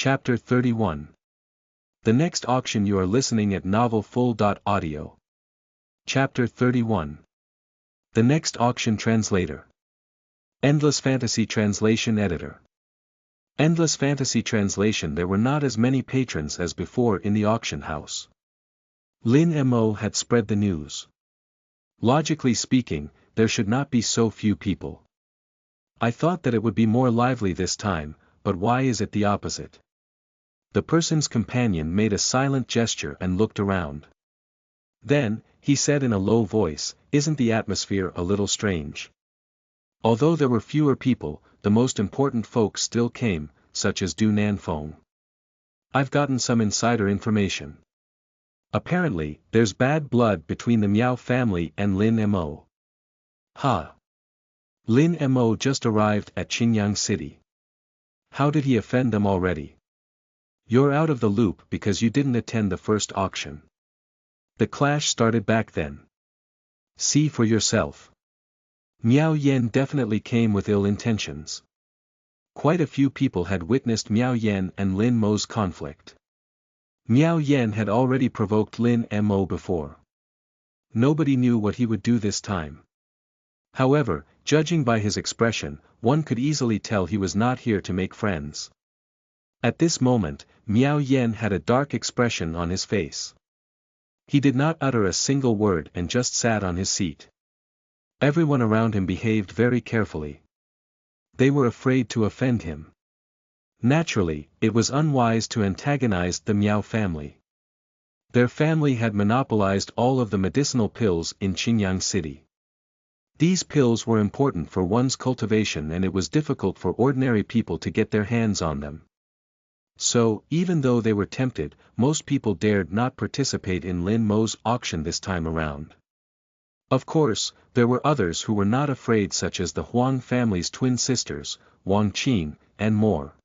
Chapter 31. The next auction. You are listening at novelfull.audio. Chapter 31. The next auction. Translator. Endless Fantasy Translation Editor. Endless Fantasy Translation. There were not as many patrons as before in the auction house. Lin Mo had spread the news. Logically speaking, there should not be so few people. I thought that it would be more lively this time, but why is it the opposite? The person's companion made a silent gesture and looked around. Then, he said in a low voice, "Isn't the atmosphere a little strange?" Although there were fewer people, the most important folks still came, such as Du Nanfeng. I've gotten some insider information. Apparently, there's bad blood between the Miao family and Lin Mo. Ha! Lin Mo just arrived at Qinyang City. How did he offend them already? You're out of the loop because you didn't attend the first auction. The clash started back then. See for yourself. Miao Yen definitely came with ill intentions. Quite a few people had witnessed Miao Yen and Lin Mo's conflict. Miao Yen had already provoked Lin Mo before. Nobody knew what he would do this time. However, judging by his expression, one could easily tell he was not here to make friends. At this moment, Miao Yen had a dark expression on his face. He did not utter a single word and just sat on his seat. Everyone around him behaved very carefully. They were afraid to offend him. Naturally, it was unwise to antagonize the Miao family. Their family had monopolized all of the medicinal pills in Qinyang City. These pills were important for one's cultivation and it was difficult for ordinary people to get their hands on them. So, even though they were tempted, most people dared not participate in Lin Mo's auction this time around. Of course, there were others who were not afraid, such as the Huang family's twin sisters, Wang Qin, and more.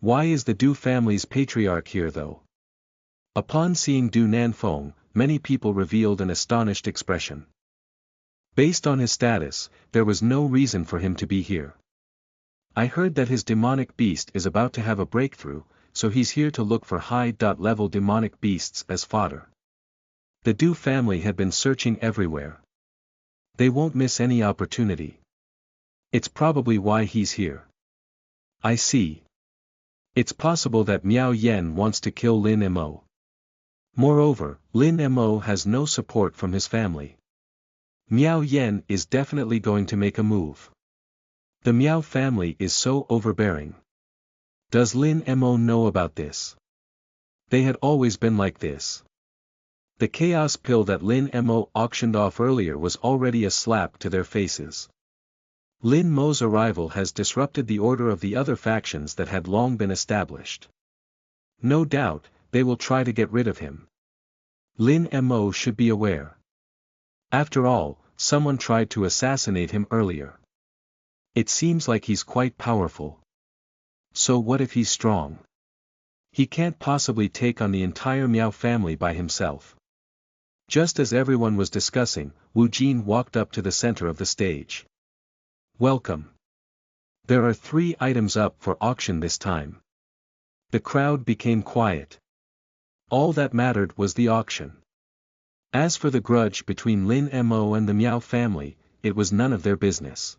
Why is the Du family's patriarch here though? Upon seeing Du Nanfeng, many people revealed an astonished expression. Based on his status, there was no reason for him to be here. I heard that his demonic beast is about to have a breakthrough, so he's here to look for high-level demonic beasts as fodder. The Du family had been searching everywhere. They won't miss any opportunity. It's probably why he's here. I see. It's possible that Miao Yen wants to kill Lin Mo. Moreover, Lin Mo has no support from his family. Miao Yen is definitely going to make a move. The Miao family is so overbearing. Does Lin Mo know about this? They had always been like this. The chaos pill that Lin Mo auctioned off earlier was already a slap to their faces. Lin Mo's arrival has disrupted the order of the other factions that had long been established. No doubt, they will try to get rid of him. Lin Mo should be aware. After all, someone tried to assassinate him earlier. It seems like he's quite powerful. So what if he's strong? He can't possibly take on the entire Miao family by himself. Just as everyone was discussing, Wu Jin walked up to the center of the stage. Welcome. There are 3 items up for auction this time. The crowd became quiet. All that mattered was the auction. As for the grudge between Lin Mo and the Miao family, it was none of their business.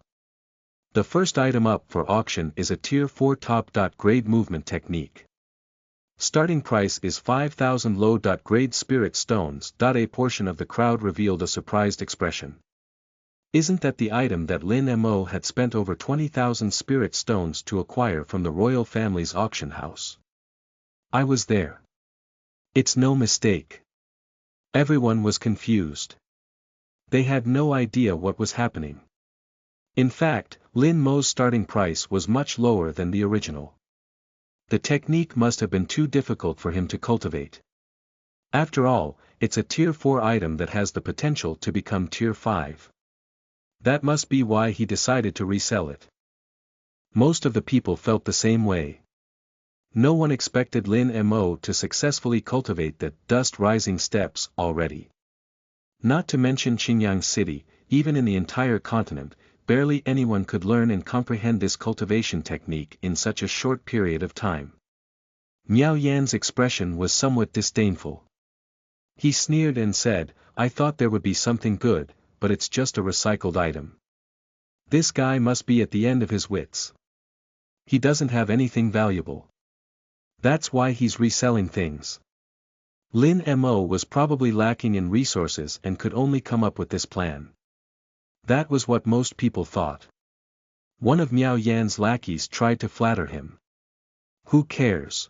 The first item up for auction is a Tier 4 top.grade movement technique. Starting price is 5,000 low.grade spirit stones. A portion of the crowd revealed a surprised expression. Isn't that the item that Lin Mo had spent over 20,000 spirit stones to acquire from the royal family's auction house? I was there. It's no mistake. Everyone was confused. They had no idea what was happening. In fact, Lin Mo's starting price was much lower than the original. The technique must have been too difficult for him to cultivate. After all, it's a Tier 4 item that has the potential to become Tier 5. That must be why he decided to resell it. Most of the people felt the same way. No one expected Lin Mo to successfully cultivate the dust rising steps already. Not to mention Qinyang City, even in the entire continent, barely anyone could learn and comprehend this cultivation technique in such a short period of time. Miao Yan's expression was somewhat disdainful. He sneered and said, "I thought there would be something good, but it's just a recycled item. This guy must be at the end of his wits. He doesn't have anything valuable. That's why he's reselling things." Lin Mo was probably lacking in resources and could only come up with this plan. That was what most people thought. One of Miao Yan's lackeys tried to flatter him. "Who cares?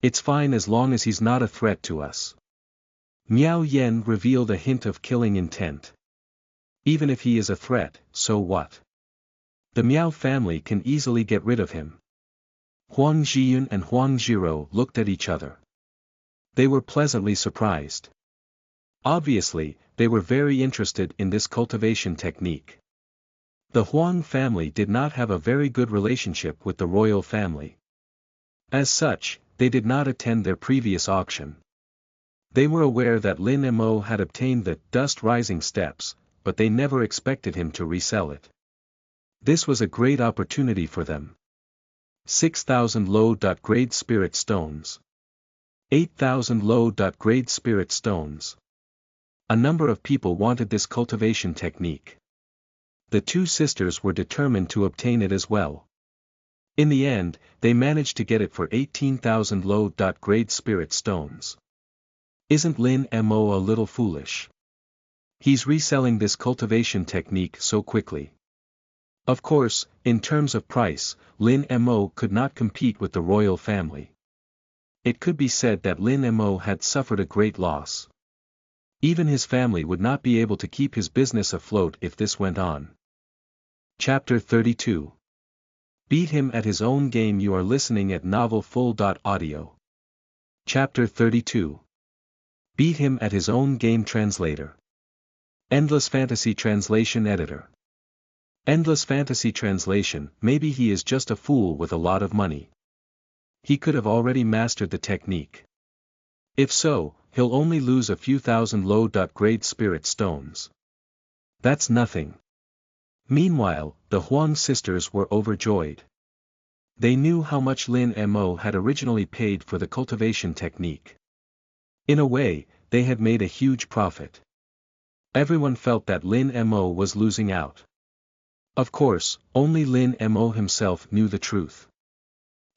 It's fine as long as he's not a threat to us." Miao Yan revealed a hint of killing intent. "Even if he is a threat, so what? The Miao family can easily get rid of him." Huang Zhiyun and Huang Zhiro looked at each other. They were pleasantly surprised. Obviously, they were very interested in this cultivation technique. The Huang family did not have a very good relationship with the royal family. As such, they did not attend their previous auction. They were aware that Lin Mo had obtained the dust rising steps, but they never expected him to resell it. This was a great opportunity for them. 6,000 low-grade spirit stones. 8,000 low-grade spirit stones. A number of people wanted this cultivation technique. The two sisters were determined to obtain it as well. In the end, they managed to get it for 18,000 low-grade spirit stones. Isn't Lin Mo a little foolish? He's reselling this cultivation technique so quickly. Of course, in terms of price, Lin Mo could not compete with the royal family. It could be said that Lin Mo had suffered a great loss. Even his family would not be able to keep his business afloat if this went on. Chapter 32. Beat him at his own game. You are listening at novelfull.audio. Chapter 32. Beat him at his own game. Translator. Endless Fantasy Translation Editor. Endless Fantasy Translation. Maybe he is just a fool with a lot of money. He could have already mastered the technique. If so, he'll only lose a few thousand low-grade spirit stones. That's nothing. Meanwhile, the Huang sisters were overjoyed. They knew how much Lin Mo had originally paid for the cultivation technique. In a way, they had made a huge profit. Everyone felt that Lin Mo was losing out. Of course, only Lin Mo himself knew the truth.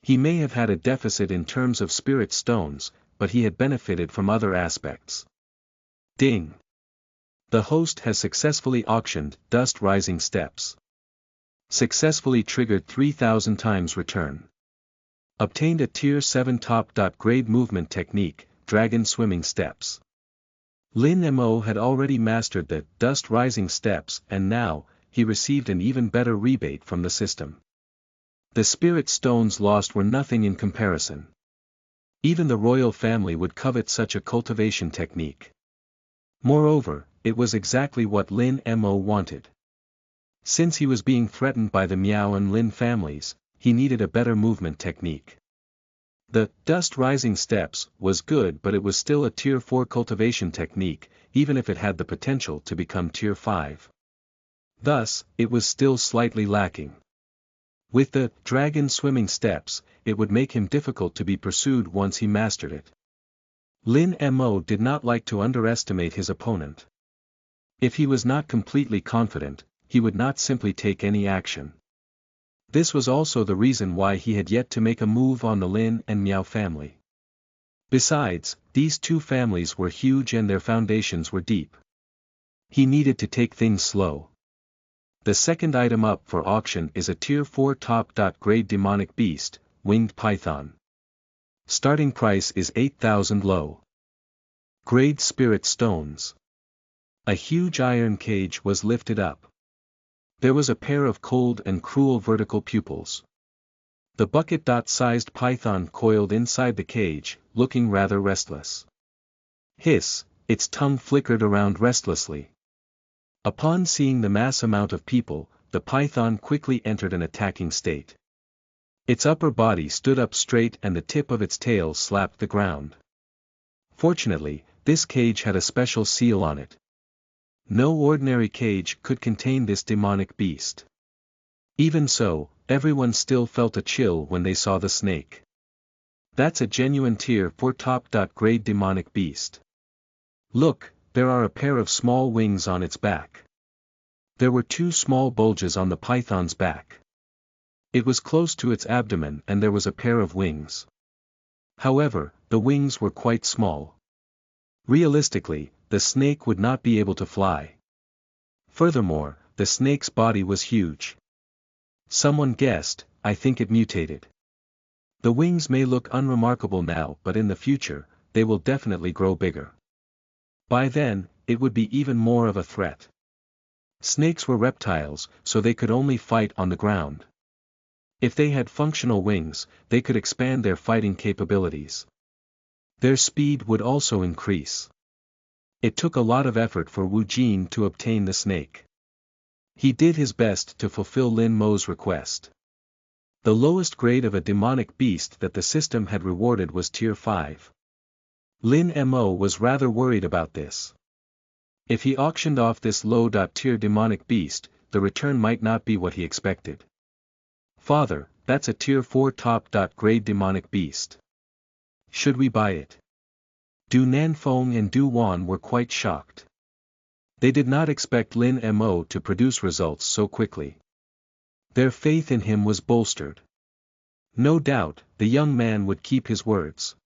He may have had a deficit in terms of spirit stones, but he had benefited from other aspects. Ding! The host has successfully auctioned dust rising steps. Successfully triggered 3,000 times return. Obtained a tier 7 top-grade movement technique, dragon swimming steps. Lin Mo had already mastered the dust rising steps and now, he received an even better rebate from the system. The spirit stones lost were nothing in comparison. Even the royal family would covet such a cultivation technique. Moreover, it was exactly what Lin Mo wanted. Since he was being threatened by the Miao and Lin families, he needed a better movement technique. The dust rising steps was good, but it was still a tier 4 cultivation technique, even if it had the potential to become tier 5. Thus, it was still slightly lacking. With the dragon swimming steps, it would make him difficult to be pursued once he mastered it. Lin Mo did not like to underestimate his opponent. If he was not completely confident, he would not simply take any action. This was also the reason why he had yet to make a move on the Lin and Miao family. Besides, these two families were huge and their foundations were deep. He needed to take things slow. The second item up for auction is a tier 4 top-grade demonic beast, winged python. Starting price is 8,000 low. Grade spirit stones. A huge iron cage was lifted up. There was a pair of cold and cruel vertical pupils. The bucket-sized python coiled inside the cage, looking rather restless. Hiss, its tongue flickered around restlessly. Upon seeing the mass amount of people, the python quickly entered an attacking state. Its upper body stood up straight and the tip of its tail slapped the ground. Fortunately, this cage had a special seal on it. No ordinary cage could contain this demonic beast. Even so, everyone still felt a chill when they saw the snake. That's a genuine tier 4 top-grade demonic beast. Look, there are a pair of small wings on its back. There were 2 small bulges on the python's back. It was close to its abdomen and there was a pair of wings. However, the wings were quite small. Realistically, the snake would not be able to fly. Furthermore, the snake's body was huge. Someone guessed, I think it mutated. The wings may look unremarkable now, but in the future, they will definitely grow bigger. By then, it would be even more of a threat. Snakes were reptiles, so they could only fight on the ground. If they had functional wings, they could expand their fighting capabilities. Their speed would also increase. It took a lot of effort for Wu Jin to obtain the snake. He did his best to fulfill Lin Mo's request. The lowest grade of a demonic beast that the system had rewarded was tier 5. Lin Mo was rather worried about this. If he auctioned off this low-tier demonic beast, the return might not be what he expected. Father, that's a tier 4 top-grade demonic beast. Should we buy it? Du Nanfeng and Du Wan were quite shocked. They did not expect Lin Mo to produce results so quickly. Their faith in him was bolstered. No doubt, the young man would keep his words.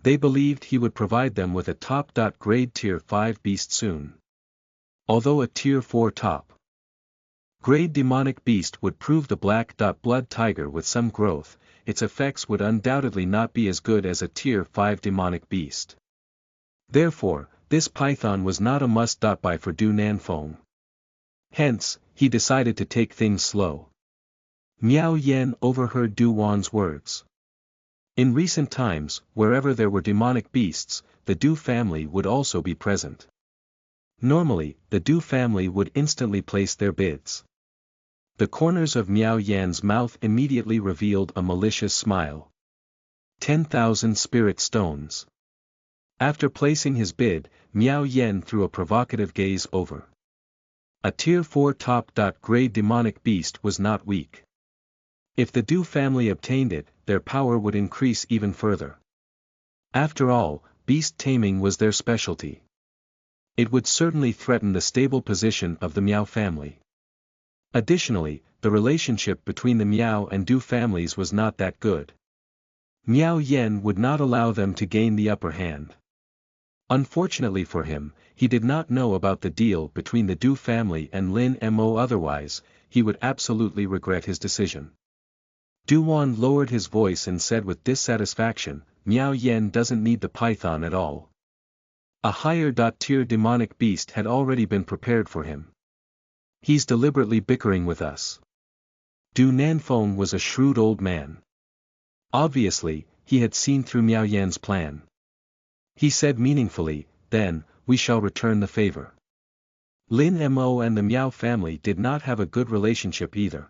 They believed he would provide them with a top-grade tier 5 beast soon. Although a tier 4 top-grade demonic beast would prove the black-blood tiger with some growth, its effects would undoubtedly not be as good as a tier 5 demonic beast. Therefore, this python was not a must-buy for Du Nanfeng. Hence, he decided to take things slow. Miao Yan overheard Du Wan's words. In recent times, wherever there were demonic beasts, the Du family would also be present. Normally, the Du family would instantly place their bids. The corners of Miao Yan's mouth immediately revealed a malicious smile. 10,000 spirit stones. After placing his bid, Miao Yan threw a provocative gaze over. A tier 4 top-grade demonic beast was not weak. If the Du family obtained it, their power would increase even further. After all, beast taming was their specialty. It would certainly threaten the stable position of the Miao family. Additionally, the relationship between the Miao and Du families was not that good. Miao Yan would not allow them to gain the upper hand. Unfortunately for him, he did not know about the deal between the Du family and Lin Mo, otherwise, he would absolutely regret his decision. Du Wan lowered his voice and said with dissatisfaction, Miao Yan doesn't need the python at all. A higher-tier demonic beast had already been prepared for him. He's deliberately bickering with us. Du Nanfeng was a shrewd old man. Obviously, he had seen through Miao Yan's plan. He said meaningfully, then, we shall return the favor. Lin Mo and the Miao family did not have a good relationship either.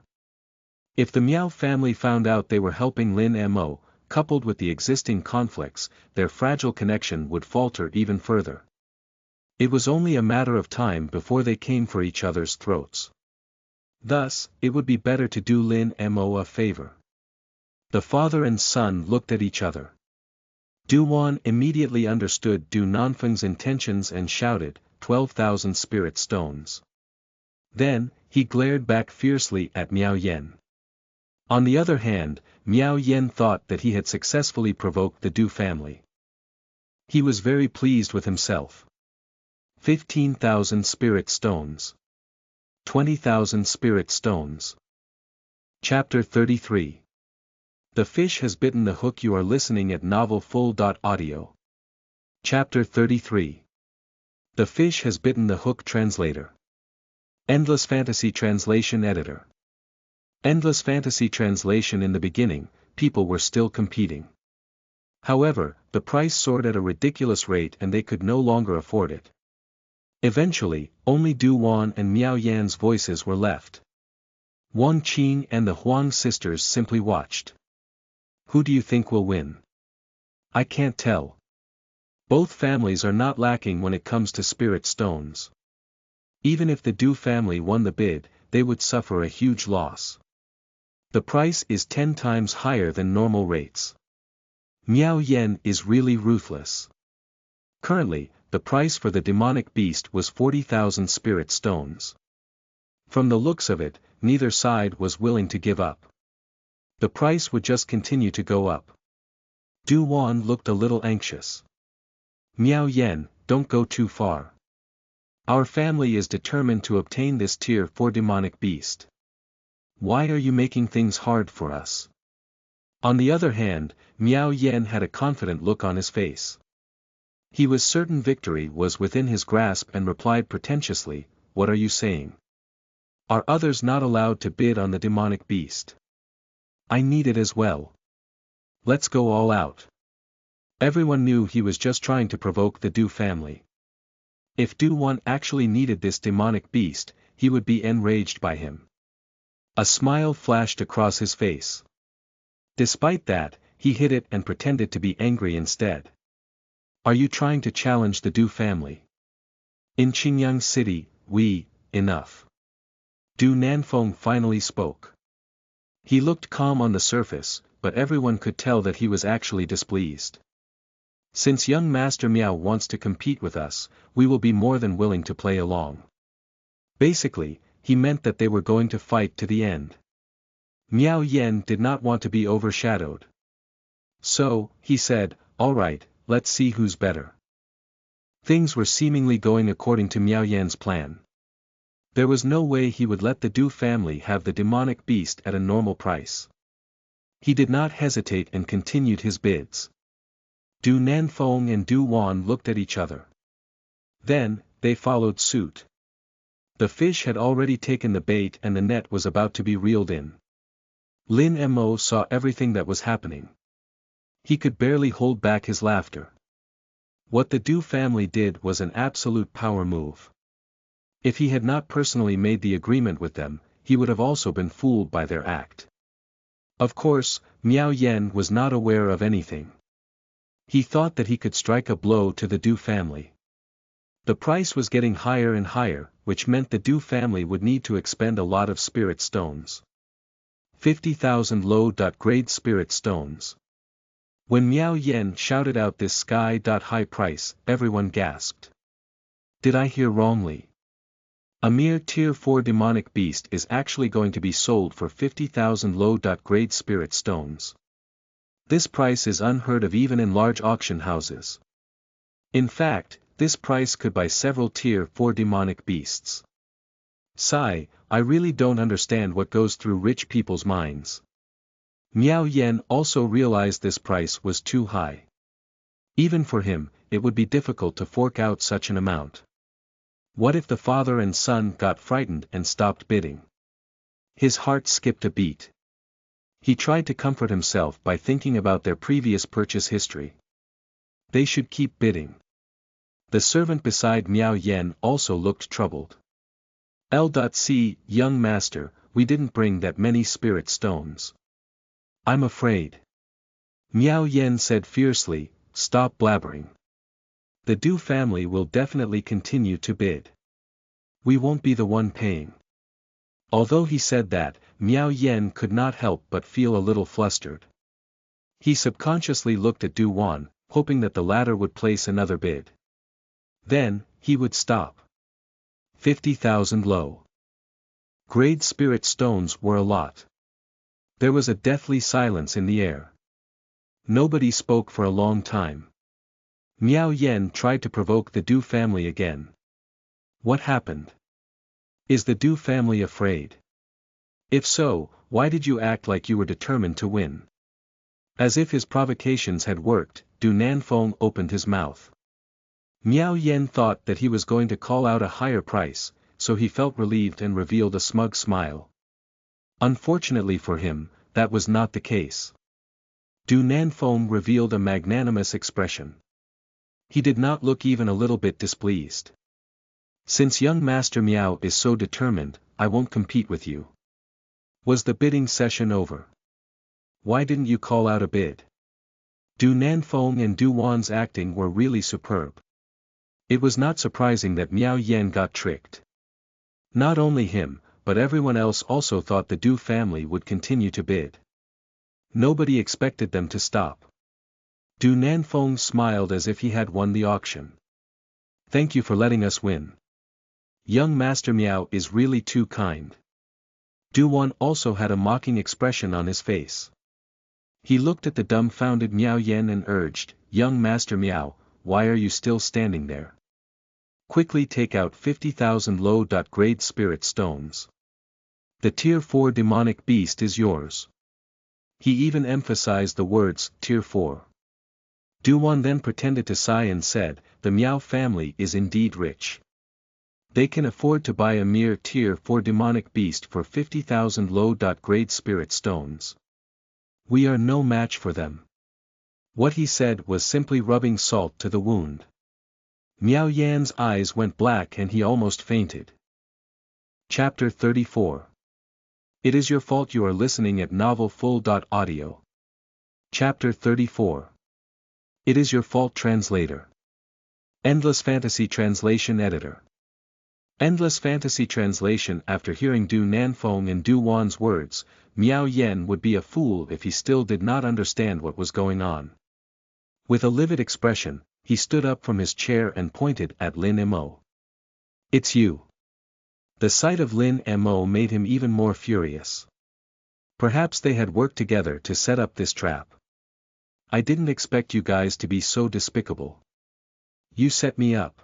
If the Miao family found out they were helping Lin Mo, coupled with the existing conflicts, their fragile connection would falter even further. It was only a matter of time before they came for each other's throats. Thus, it would be better to do Lin Mo a favor. The father and son looked at each other. Du Wan immediately understood Du Nanfeng's intentions and shouted, 12,000 spirit stones. Then, he glared back fiercely at Miao Yan. On the other hand, Miao Yan thought that he had successfully provoked the Du family. He was very pleased with himself. 15,000 spirit stones. 20,000 spirit stones. Chapter 33. The fish has bitten the hook. You are listening at novelfull.audio. Chapter 33. The fish has bitten the hook. Translator. Endless Fantasy Translation Editor. Endless Fantasy Translation. In the beginning, people were still competing. However, the price soared at a ridiculous rate and they could no longer afford it. Eventually, only Du Wan and Miao Yan's voices were left. Wang Qing and the Huang sisters simply watched. Who do you think will win? I can't tell. Both families are not lacking when it comes to spirit stones. Even if the Du family won the bid, they would suffer a huge loss. The price is 10 times higher than normal rates. Miao Yen is really ruthless. Currently, the price for the demonic beast was 40,000 spirit stones. From the looks of it, neither side was willing to give up. The price would just continue to go up. Du Wan looked a little anxious. Miao Yen, don't go too far. Our family is determined to obtain this tier 4 demonic beast. Why are you making things hard for us? On the other hand, Miao Yen had a confident look on his face. He was certain victory was within his grasp and replied pretentiously, "What are you saying? Are others not allowed to bid on the demonic beast? I need it as well. Let's go all out." Everyone knew he was just trying to provoke the Du family. If Du Wan actually needed this demonic beast, he would be enraged by him. A smile flashed across his face. Despite that, he hid it and pretended to be angry instead. Are you trying to challenge the Du family? In Qingyang City, enough. Du Nanfeng finally spoke. He looked calm on the surface, but everyone could tell that he was actually displeased. Since young Master Miao wants to compete with us, we will be more than willing to play along. Basically, he meant that they were going to fight to the end. Miao Yen did not want to be overshadowed. So, he said, "All right, let's see who's better." Things were seemingly going according to Miao Yen's plan. There was no way he would let the Du family have the demonic beast at a normal price. He did not hesitate and continued his bids. Du Nanfeng and Du Wan looked at each other. Then, they followed suit. The fish had already taken the bait and the net was about to be reeled in. Lin Mo saw everything that was happening. He could barely hold back his laughter. What the Du family did was an absolute power move. If he had not personally made the agreement with them, he would have also been fooled by their act. Of course, Miao Yen was not aware of anything. He thought that he could strike a blow to the Du family. The price was getting higher and higher, which meant the Du family would need to expend a lot of spirit stones. 50,000 low-grade spirit stones. When Miao Yen shouted out this sky-high price, everyone gasped. Did I hear wrongly? A mere tier 4 demonic beast is actually going to be sold for 50,000 low-grade spirit stones. This price is unheard of even in large auction houses. In fact, this price could buy several tier 4 demonic beasts. Sigh, I really don't understand what goes through rich people's minds. Miao Yen also realized this price was too high. Even for him, it would be difficult to fork out such an amount. What if the father and son got frightened and stopped bidding? His heart skipped a beat. He tried to comfort himself by thinking about their previous purchase history. They should keep bidding. The servant beside Miao Yen also looked troubled. L.C. Young master, we didn't bring that many spirit stones. I'm afraid. Miao Yen said fiercely, stop blabbering. The Du family will definitely continue to bid. We won't be the one paying. Although he said that, Miao Yen could not help but feel a little flustered. He subconsciously looked at Du Wan, hoping that the latter would place another bid. Then, he would stop. 50,000 low-grade spirit stones were a lot. There was a deathly silence in the air. Nobody spoke for a long time. Miao Yen tried to provoke the Du family again. What happened? Is the Du family afraid? If so, why did you act like you were determined to win? As if his provocations had worked, Du Nanfeng opened his mouth. Miao Yen thought that he was going to call out a higher price, so he felt relieved and revealed a smug smile. Unfortunately for him, that was not the case. Du Nanfeng revealed a magnanimous expression. He did not look even a little bit displeased. Since young Master Miao is so determined, I won't compete with you. Was the bidding session over? Why didn't you call out a bid? Du Nanfeng and Du Wan's acting were really superb. It was not surprising that Miao Yen got tricked. Not only him, but everyone else also thought the Du family would continue to bid. Nobody expected them to stop. Du Nanfeng smiled as if he had won the auction. Thank you for letting us win. Young Master Miao is really too kind. Du Wan also had a mocking expression on his face. He looked at the dumbfounded Miao Yen and urged, Young Master Miao, why are you still standing there? Quickly take out 50,000 low-grade spirit stones. The Tier 4 demonic beast is yours. He even emphasized the words, Tier 4. Du Wan then pretended to sigh and said, the Miao family is indeed rich. They can afford to buy a mere Tier 4 demonic beast for 50,000 low-grade spirit stones. We are no match for them. What he said was simply rubbing salt to the wound. Miao Yan's eyes went black and he almost fainted. Chapter 34. It is your fault you are listening at novelfull.audio. Chapter 34. It is your fault translator. Endless Fantasy Translation Editor. Endless Fantasy Translation. After hearing Du Nanfeng and Du Wan's words, Miao Yan would be a fool if he still did not understand what was going on. With a livid expression, he stood up from his chair and pointed at Lin Mo. It's you. The sight of Lin Mo made him even more furious. Perhaps they had worked together to set up this trap. I didn't expect you guys to be so despicable. You set me up.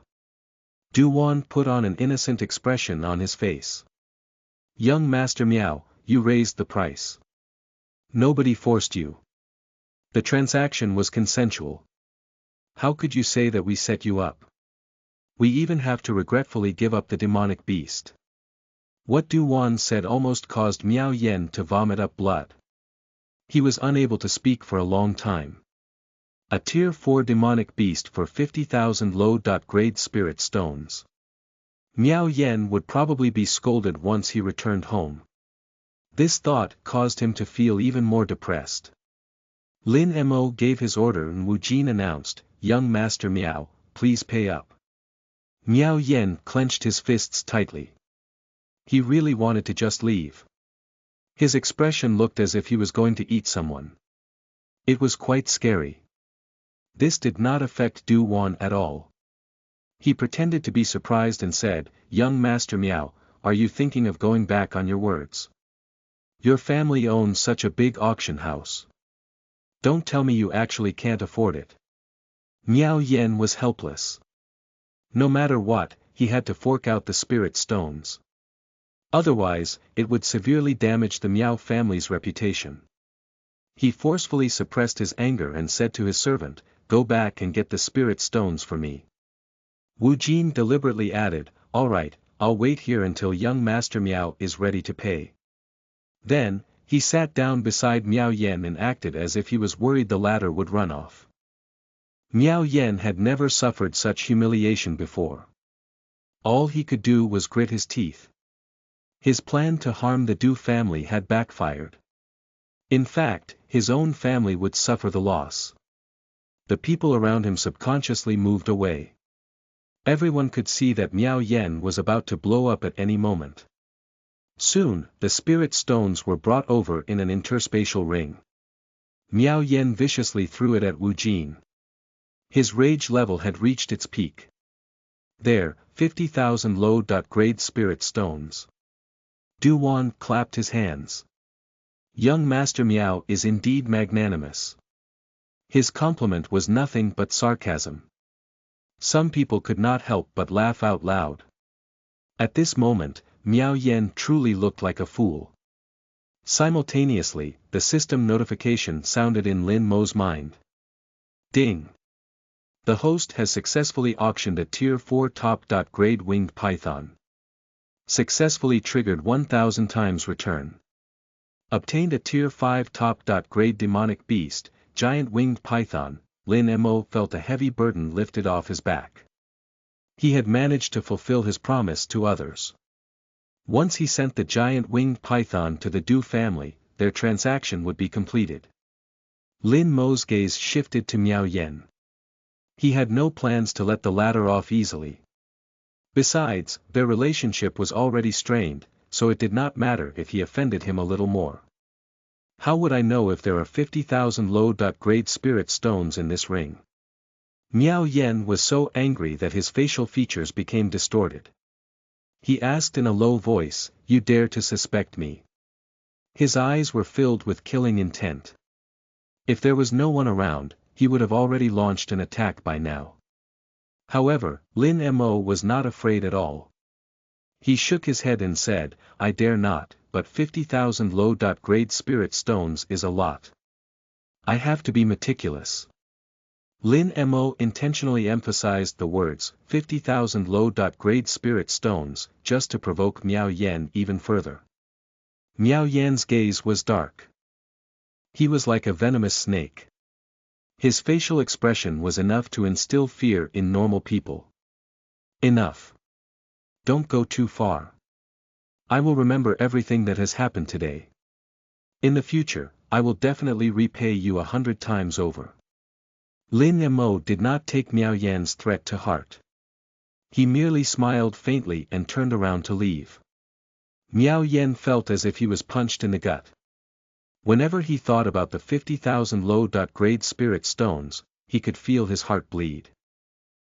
Du Wan put on an innocent expression on his face. Young Master Miao, you raised the price. Nobody forced you. The transaction was consensual. How could you say that we set you up? We even have to regretfully give up the demonic beast. What Du Wan said almost caused Miao Yan to vomit up blood. He was unable to speak for a long time. A Tier 4 demonic beast for 50,000 low-grade spirit stones. Miao Yan would probably be scolded once he returned home. This thought caused him to feel even more depressed. Lin Mo gave his order and Wu Jin announced, Young Master Miao, please pay up. Miao Yan clenched his fists tightly. He really wanted to just leave. His expression looked as if he was going to eat someone. It was quite scary. This did not affect Du Wan at all. He pretended to be surprised and said, Young Master Miao, are you thinking of going back on your words? Your family owns such a big auction house. Don't tell me you actually can't afford it. Miao Yan was helpless. No matter what, he had to fork out the spirit stones. Otherwise, it would severely damage the Miao family's reputation. He forcefully suppressed his anger and said to his servant, Go back and get the spirit stones for me. Wu Jin deliberately added, All right, I'll wait here until young Master Miao is ready to pay. Then, he sat down beside Miao Yan and acted as if he was worried the latter would run off. Miao Yan had never suffered such humiliation before. All he could do was grit his teeth. His plan to harm the Du family had backfired. In fact, his own family would suffer the loss. The people around him subconsciously moved away. Everyone could see that Miao Yan was about to blow up at any moment. Soon, the spirit stones were brought over in an interspatial ring. Miao Yan viciously threw it at Wu Jin. His rage level had reached its peak. There, 50,000 low-grade spirit stones. Du Wan clapped his hands. Young Master Miao is indeed magnanimous. His compliment was nothing but sarcasm. Some people could not help but laugh out loud. At this moment, Miao Yan truly looked like a fool. Simultaneously, the system notification sounded in Lin Mo's mind. Ding! The host has successfully auctioned a Tier 4 top-grade winged python. Successfully triggered 1000 times return. Obtained a Tier 5 top-grade demonic beast, giant winged python. Lin Mo felt a heavy burden lifted off his back. He had managed to fulfill his promise to others. Once he sent the giant winged python to the Du family, their transaction would be completed. Lin Mo's gaze shifted to Miao Yan. He had no plans to let the latter off easily. Besides, their relationship was already strained, so it did not matter if he offended him a little more. How would I know if there are 50,000 low-grade spirit stones in this ring? Miao Yen was so angry that his facial features became distorted. He asked in a low voice, "You dare to suspect me?" His eyes were filled with killing intent. If there was no one around, he would have already launched an attack by now. However, Lin Mo was not afraid at all. He shook his head and said, "I dare not, but 50,000 low-grade spirit stones is a lot. I have to be meticulous." Lin Mo intentionally emphasized the words, 50,000 low-grade spirit stones, just to provoke Miao Yen even further. Miao Yan's gaze was dark. He was like a venomous snake. His facial expression was enough to instill fear in normal people. Enough. Don't go too far. I will remember everything that has happened today. In the future, I will definitely repay you 100 times over. Lin Mo did not take Miao Yan's threat to heart. He merely smiled faintly and turned around to leave. Miao Yen felt as if he was punched in the gut. Whenever he thought about the 50,000 low-grade spirit stones, he could feel his heart bleed.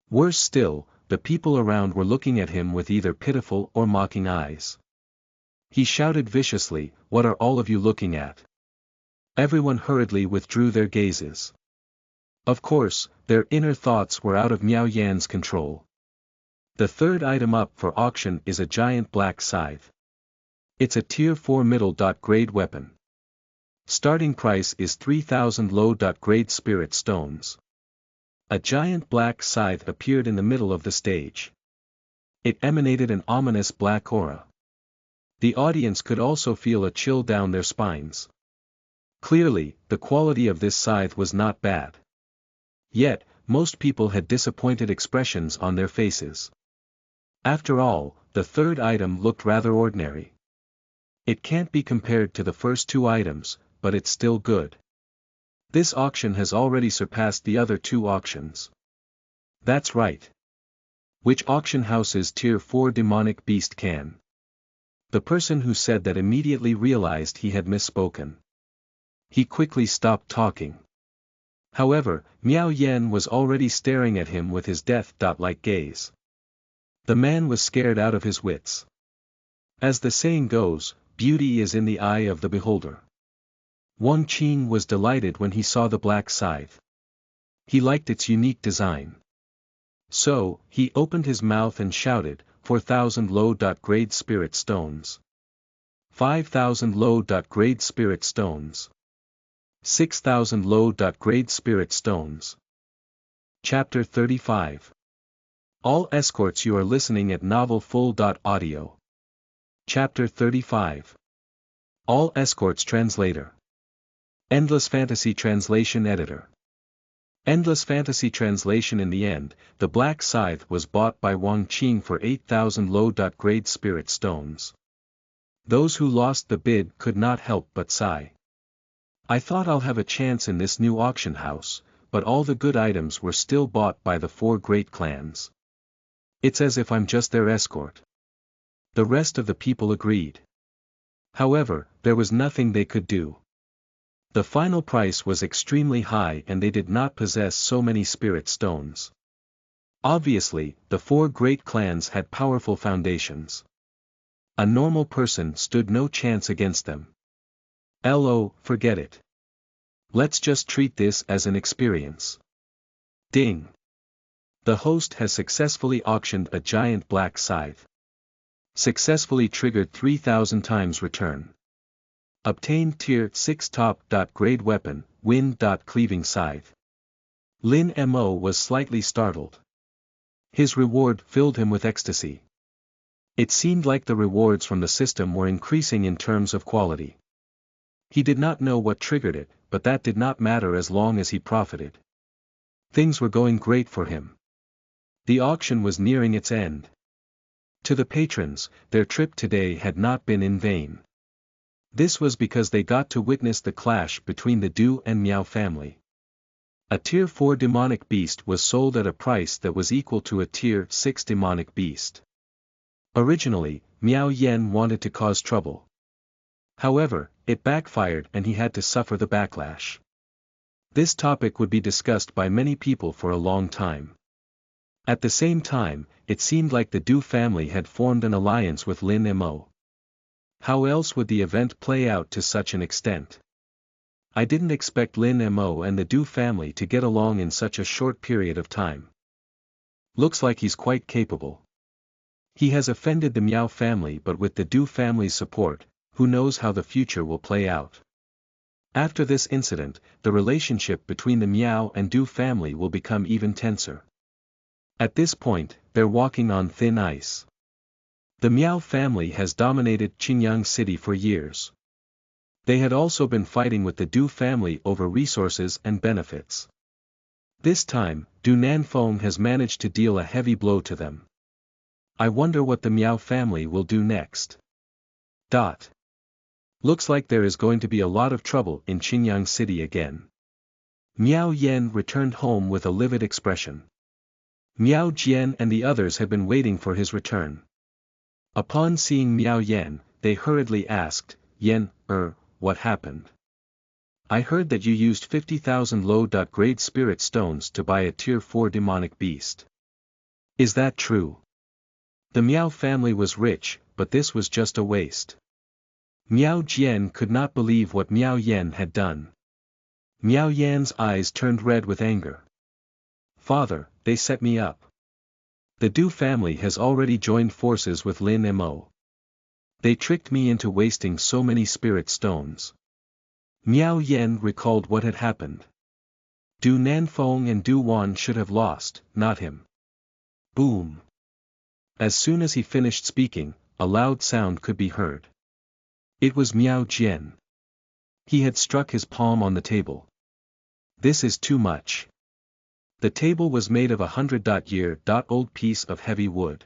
Worse still, the people around were looking at him with either pitiful or mocking eyes. He shouted viciously, "What are all of you looking at?" Everyone hurriedly withdrew their gazes. Of course, their inner thoughts were out of Miao Yan's control. The third item up for auction is a giant black scythe. It's a tier 4 middle-grade weapon. Starting price is 3,000 low-grade spirit stones. A giant black scythe appeared in the middle of the stage. It emanated an ominous black aura. The audience could also feel a chill down their spines. Clearly, the quality of this scythe was not bad. Yet, most people had disappointed expressions on their faces. After all, the third item looked rather ordinary. It can't be compared to the first two items, but it's still good. This auction has already surpassed the other two auctions. That's right. Which auction house's tier 4 demonic beast can? The person who said that immediately realized he had misspoken. He quickly stopped talking. However, Miao Yen was already staring at him with his death-like gaze. The man was scared out of his wits. As the saying goes, beauty is in the eye of the beholder. Wang Qing was delighted when he saw the black scythe. He liked its unique design. So, he opened his mouth and shouted, 4,000 low-grade spirit stones. 5,000 low-grade spirit stones. 6,000 low-grade spirit stones. Chapter 35. All escorts, you are listening at novelfull.audio. Chapter 35. All escorts, translator. Endless Fantasy Translation Editor. Endless Fantasy Translation. In the end, the black scythe was bought by Wang Qing for 8,000 low-grade spirit stones. Those who lost the bid could not help but sigh. I thought I'll have a chance in this new auction house, but all the good items were still bought by the 4 great clans. It's as if I'm just their escort. The rest of the people agreed. However, there was nothing they could do. The final price was extremely high and they did not possess so many spirit stones. Obviously, the 4 great clans had powerful foundations. A normal person stood no chance against them. Forget it. Let's just treat this as an experience. Ding. The host has successfully auctioned a giant black scythe. Successfully triggered 3,000 times return. Obtained tier 6 top-grade weapon, wind-cleaving scythe. Lin Mo was slightly startled. His reward filled him with ecstasy. It seemed like the rewards from the system were increasing in terms of quality. He did not know what triggered it, but that did not matter as long as he profited. Things were going great for him. The auction was nearing its end. To the patrons, their trip today had not been in vain. This was because they got to witness the clash between the Du and Miao family. A tier 4 demonic beast was sold at a price that was equal to a tier 6 demonic beast. Originally, Miao Yen wanted to cause trouble. However, it backfired and he had to suffer the backlash. This topic would be discussed by many people for a long time. At the same time, it seemed like the Du family had formed an alliance with Lin Mo. How else would the event play out to such an extent? I didn't expect Lin Mo and the Du family to get along in such a short period of time. Looks like he's quite capable. He has offended the Miao family, but with the Du family's support, who knows how the future will play out. After this incident, the relationship between the Miao and Du family will become even tenser. At this point, they're walking on thin ice. The Miao family has dominated Qingyang City for years. They had also been fighting with the Du family over resources and benefits. This time, Du Nanfeng has managed to deal a heavy blow to them. I wonder what the Miao family will do next. Looks like there is going to be a lot of trouble in Qingyang City again. Miao Yan returned home with a livid expression. Miao Jian and the others had been waiting for his return. Upon seeing Miao Yan, they hurriedly asked, Yan, what happened? I heard that you used 50,000 low-grade spirit stones to buy a tier 4 demonic beast. Is that true? The Miao family was rich, but this was just a waste. Miao Jian could not believe what Miao Yan had done. Miao Yan's eyes turned red with anger. Father, they set me up. The Du family has already joined forces with Lin Mo. They tricked me into wasting so many spirit stones. Miao Yan recalled what had happened. Du Nanfeng and Du Wan should have lost, not him. Boom. As soon as he finished speaking, a loud sound could be heard. It was Miao Jian. He had struck his palm on the table. This is too much. The table was made of 100-year-old piece of heavy wood.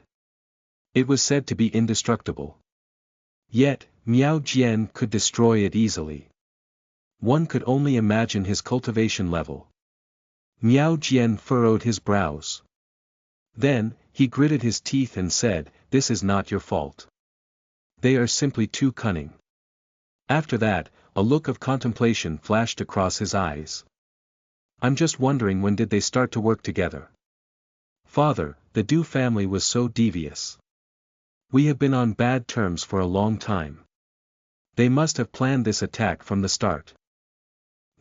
It was said to be indestructible. Yet, Miao Jian could destroy it easily. One could only imagine his cultivation level. Miao Jian furrowed his brows. Then, he gritted his teeth and said, "This is not your fault. They are simply too cunning." After that, a look of contemplation flashed across his eyes. I'm just wondering, when did they start to work together? Father, the Du family was so devious. We have been on bad terms for a long time. They must have planned this attack from the start.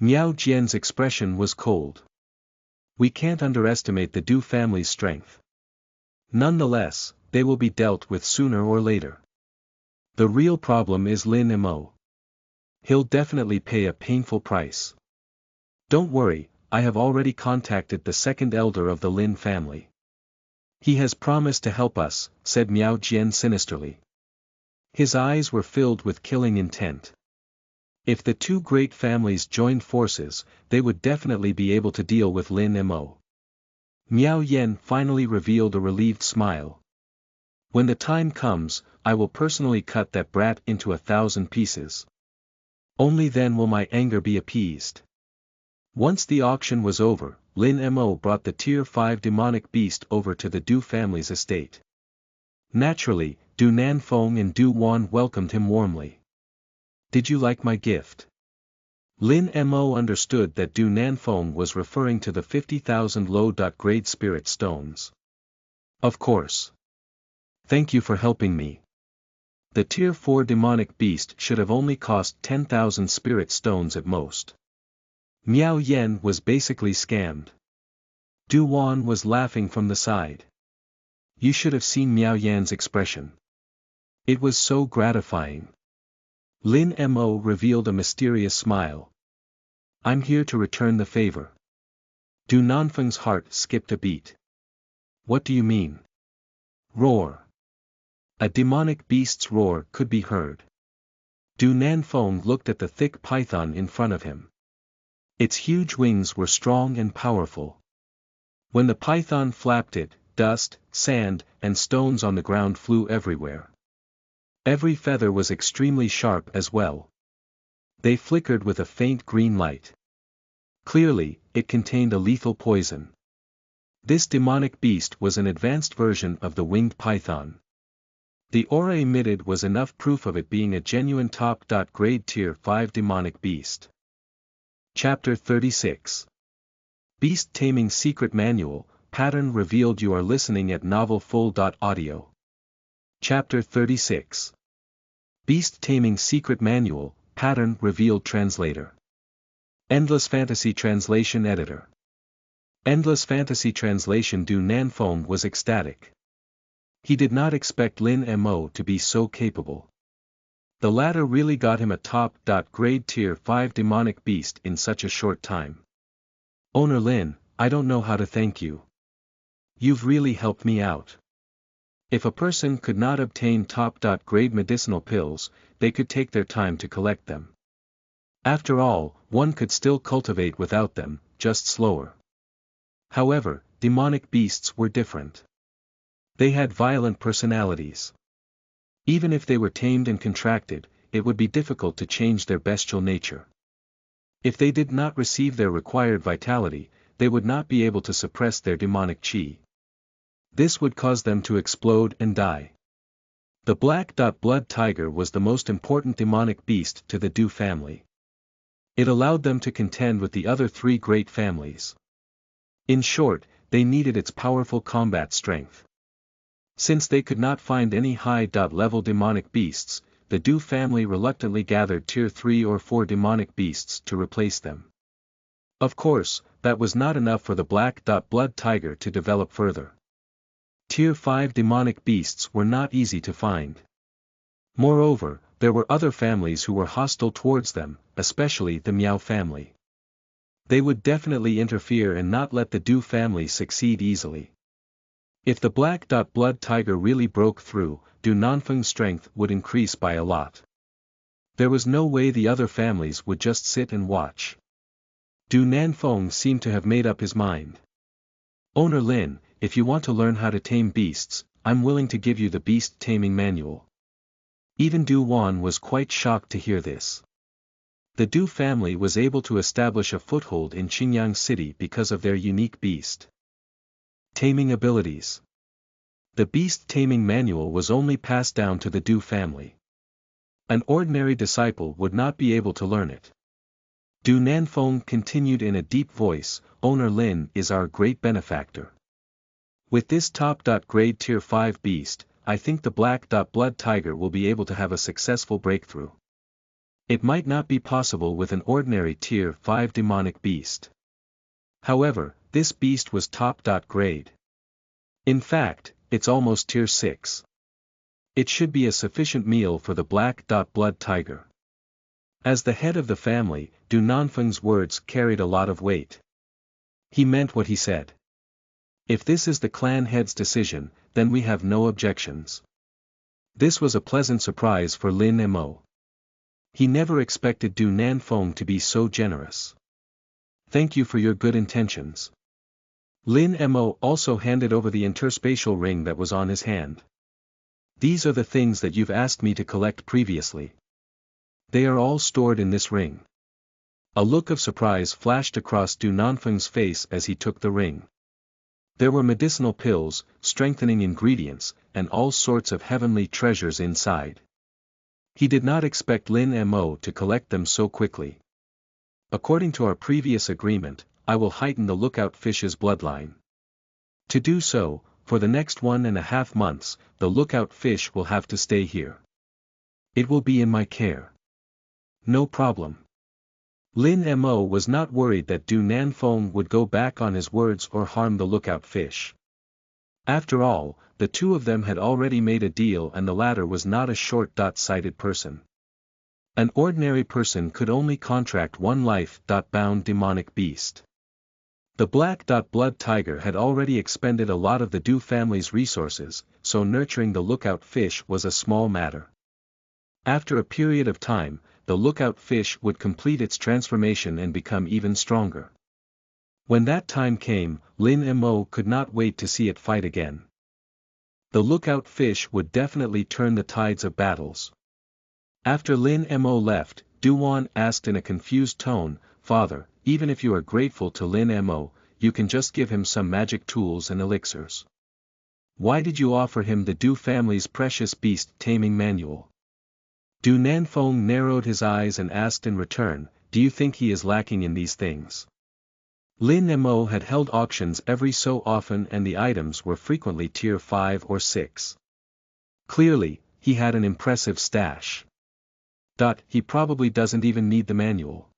Miao Jian's expression was cold. We can't underestimate the Du family's strength. Nonetheless, they will be dealt with sooner or later. The real problem is Lin Mo. He'll definitely pay a painful price. Don't worry, I have already contacted the second elder of the Lin family. He has promised to help us, said Miao Jian sinisterly. His eyes were filled with killing intent. If the two great families joined forces, they would definitely be able to deal with Lin Mo. Miao Yan finally revealed a relieved smile. When the time comes, I will personally cut that brat into 1,000 pieces. Only then will my anger be appeased. Once the auction was over, Lin Mo brought the tier 5 demonic beast over to the Du family's estate. Naturally, Du Nanfeng and Du Wan welcomed him warmly. Did you like my gift? Lin Mo understood that Du Nanfeng was referring to the 50,000 low-grade spirit stones. Of course. Thank you for helping me. The tier 4 demonic beast should have only cost 10,000 spirit stones at most. Miao Yan was basically scammed. Du Wan was laughing from the side. You should have seen Miao Yan's expression. It was so gratifying. Lin Mo revealed a mysterious smile. I'm here to return the favor. Du Nanfeng's heart skipped a beat. What do you mean? Roar. A demonic beast's roar could be heard. Du Nanfeng looked at the thick python in front of him. Its huge wings were strong and powerful. When the python flapped it, dust, sand, and stones on the ground flew everywhere. Every feather was extremely sharp as well. They flickered with a faint green light. Clearly, it contained a lethal poison. This demonic beast was an advanced version of the winged python. The aura emitted was enough proof of it being a genuine top-grade Tier 5 demonic beast. Chapter 36. Beast Taming Secret Manual, Pattern Revealed. You are listening at novelfull.audio. Chapter 36. Beast Taming Secret Manual, Pattern Revealed. Translator. Endless Fantasy Translation Editor. Endless Fantasy Translation. Du Nanfeng was ecstatic. He did not expect Lin Mo to be so capable. The latter really got him a top-grade Tier 5 demonic beast in such a short time. Owner Lin, I don't know how to thank you. You've really helped me out. If a person could not obtain top-grade medicinal pills, they could take their time to collect them. After all, one could still cultivate without them, just slower. However, demonic beasts were different. They had violent personalities. Even if they were tamed and contracted, it would be difficult to change their bestial nature. If they did not receive their required vitality, they would not be able to suppress their demonic chi. This would cause them to explode and die. The black blood tiger was the most important demonic beast to the Du family. It allowed them to contend with the other three great families. In short, they needed its powerful combat strength. Since they could not find any high-level demonic beasts, the Du family reluctantly gathered Tier 3 or 4 demonic beasts to replace them. Of course, that was not enough for the black blood tiger to develop further. Tier 5 demonic beasts were not easy to find. Moreover, there were other families who were hostile towards them, especially the Miao family. They would definitely interfere and not let the Du family succeed easily. If the black blood tiger really broke through, Du Nanfeng's strength would increase by a lot. There was no way the other families would just sit and watch. Du Nanfeng seemed to have made up his mind. Owner Lin, if you want to learn how to tame beasts, I'm willing to give you the beast taming manual. Even Du Wan was quite shocked to hear this. The Du family was able to establish a foothold in Qingyang City because of their unique beast taming abilities. The beast taming manual was only passed down to the Du family. An ordinary disciple would not be able to learn it. Du Nanfeng continued in a deep voice, Owner Lin is our great benefactor. With this top-grade Tier 5 beast, I think the black blood tiger will be able to have a successful breakthrough. It might not be possible with an ordinary Tier 5 demonic beast. However, this beast was top-grade. In fact, it's almost Tier 6. It should be a sufficient meal for the black blood tiger. As the head of the family, Du Nanfeng's words carried a lot of weight. He meant what he said. If this is the clan head's decision, then we have no objections. This was a pleasant surprise for Lin Mo. He never expected Du Nanfeng to be so generous. Thank you for your good intentions. Lin Mo also handed over the interspatial ring that was on his hand. These are the things that you've asked me to collect previously. They are all stored in this ring. A look of surprise flashed across Du Nanfeng's face as he took the ring. There were medicinal pills, strengthening ingredients, and all sorts of heavenly treasures inside. He did not expect Lin Mo to collect them so quickly. According to our previous agreement, I will heighten the lookout fish's bloodline. To do so, for the next 1.5 months, the lookout fish will have to stay here. It will be in my care. No problem. Lin Mo was not worried that Du Nanfeng would go back on his words or harm the lookout fish. After all, the two of them had already made a deal and the latter was not a short-sighted person. An ordinary person could only contract one life-bound demonic beast. The black blood tiger had already expended a lot of the Du family's resources, so nurturing the lookout fish was a small matter. After a period of time, the lookout fish would complete its transformation and become even stronger. When that time came, Lin Mo could not wait to see it fight again. The lookout fish would definitely turn the tides of battles. After Lin Mo left, Du Wan asked in a confused tone, Father, even if you are grateful to Lin Mo, you can just give him some magic tools and elixirs. Why did you offer him the Du family's precious beast taming manual? Du Nanfeng narrowed his eyes and asked in return, do you think he is lacking in these things? Lin Mo had held auctions every so often and the items were frequently tier 5 or 6. Clearly, he had an impressive stash. He probably doesn't even need the manual.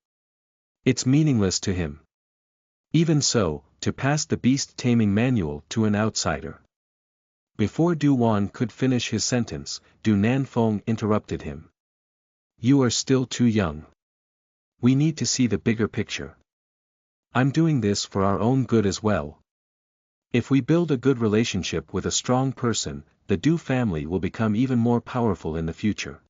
It's meaningless to him. Even so, to pass the beast taming manual to an outsider. Before Du Wan could finish his sentence, Du Nanfeng interrupted him. You are still too young. We need to see the bigger picture. I'm doing this for our own good as well. If we build a good relationship with a strong person, the Du family will become even more powerful in the future.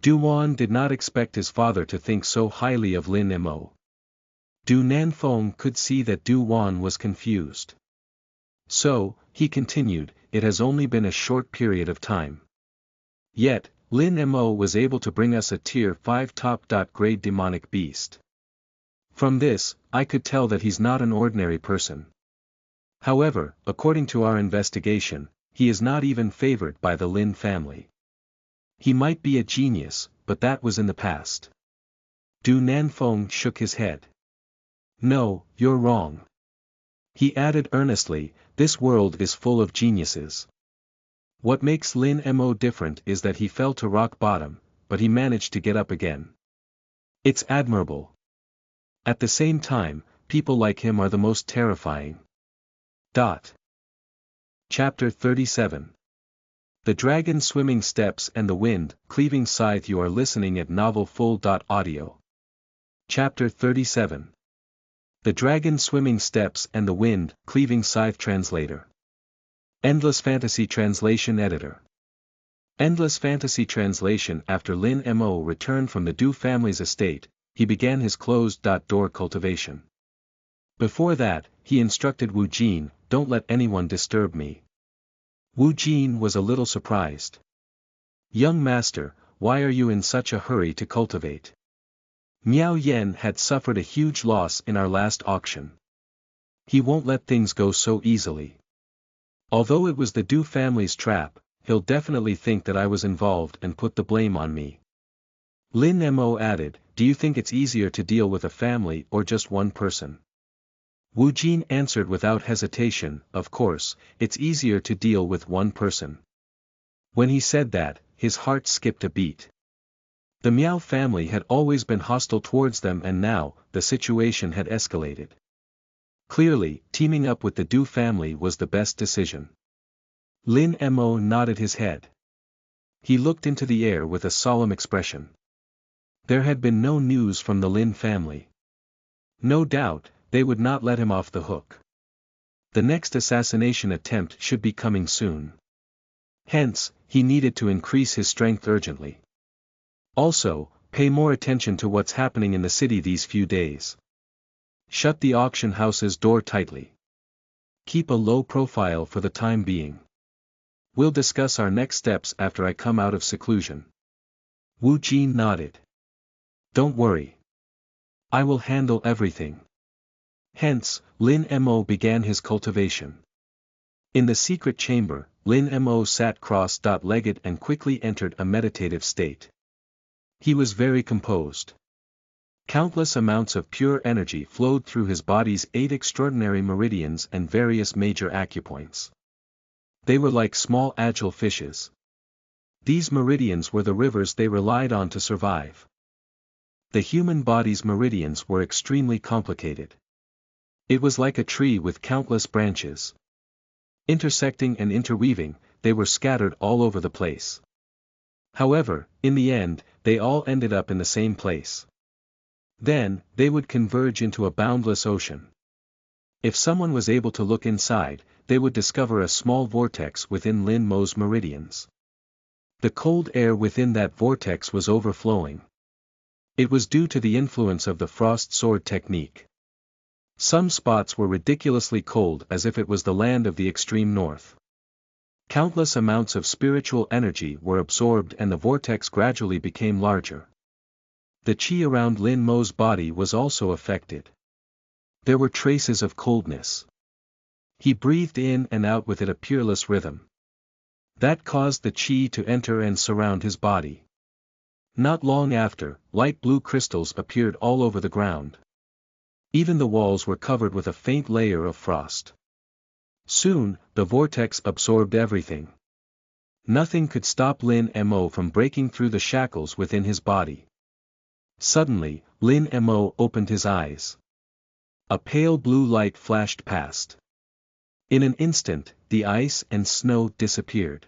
Du Wan did not expect his father to think so highly of Lin Mo. Du Nanfeng could see that Du Wan was confused. So, he continued, it has only been a short period of time. Yet, Lin Mo was able to bring us a tier 5 top-grade demonic beast. From this, I could tell that he's not an ordinary person. However, according to our investigation, he is not even favored by the Lin family. He might be a genius, but that was in the past. Du Nanfeng shook his head. No, you're wrong. He added earnestly, this world is full of geniuses. What makes Lin Mo different is that he fell to rock bottom, but he managed to get up again. It's admirable. At the same time, people like him are the most terrifying. Chapter 37. The Dragon Swimming Steps and the Wind, Cleaving Scythe. You are listening at novelfull.audio. Chapter 37. The Dragon Swimming Steps and the Wind, Cleaving Scythe. Translator. Endless Fantasy Translation Editor. Endless Fantasy Translation. After Lin Mo returned from the Du family's estate, he began his closed-door cultivation. Before that, he instructed Wu Jin, don't let anyone disturb me. Wu Jin was a little surprised. Young master, why are you in such a hurry to cultivate? Miao Yen had suffered a huge loss in our last auction. He won't let things go so easily. Although it was the Du family's trap, he'll definitely think that I was involved and put the blame on me. Lin Mo added, do you think it's easier to deal with a family or just one person? Wu Jin answered without hesitation, of course, it's easier to deal with one person. When he said that, his heart skipped a beat. The Miao family had always been hostile towards them and now, the situation had escalated. Clearly, teaming up with the Du family was the best decision. Lin Mo nodded his head. He looked into the air with a solemn expression. There had been no news from the Lin family. No doubt, they would not let him off the hook. The next assassination attempt should be coming soon. Hence, he needed to increase his strength urgently. Also, pay more attention to what's happening in the city these few days. Shut the auction house's door tightly. Keep a low profile for the time being. We'll discuss our next steps after I come out of seclusion. Wu Jin nodded. Don't worry. I will handle everything. Hence, Lin Mo began his cultivation. In the secret chamber, Lin Mo sat cross-legged and quickly entered a meditative state. He was very composed. Countless amounts of pure energy flowed through his body's 8 extraordinary meridians and various major acupoints. They were like small agile fishes. These meridians were the rivers they relied on to survive. The human body's meridians were extremely complicated. It was like a tree with countless branches. Intersecting and interweaving, they were scattered all over the place. However, in the end, they all ended up in the same place. Then, they would converge into a boundless ocean. If someone was able to look inside, they would discover a small vortex within Lin Mo's meridians. The cold air within that vortex was overflowing. It was due to the influence of the frost sword technique. Some spots were ridiculously cold as if it was the land of the extreme north. Countless amounts of spiritual energy were absorbed and the vortex gradually became larger. The chi around Lin Mo's body was also affected. There were traces of coldness. He breathed in and out with it a peerless rhythm. That caused the chi to enter and surround his body. Not long after, light blue crystals appeared all over the ground. Even the walls were covered with a faint layer of frost. Soon, the vortex absorbed everything. Nothing could stop Lin Mo from breaking through the shackles within his body. Suddenly, Lin Mo opened his eyes. A pale blue light flashed past. In an instant, the ice and snow disappeared.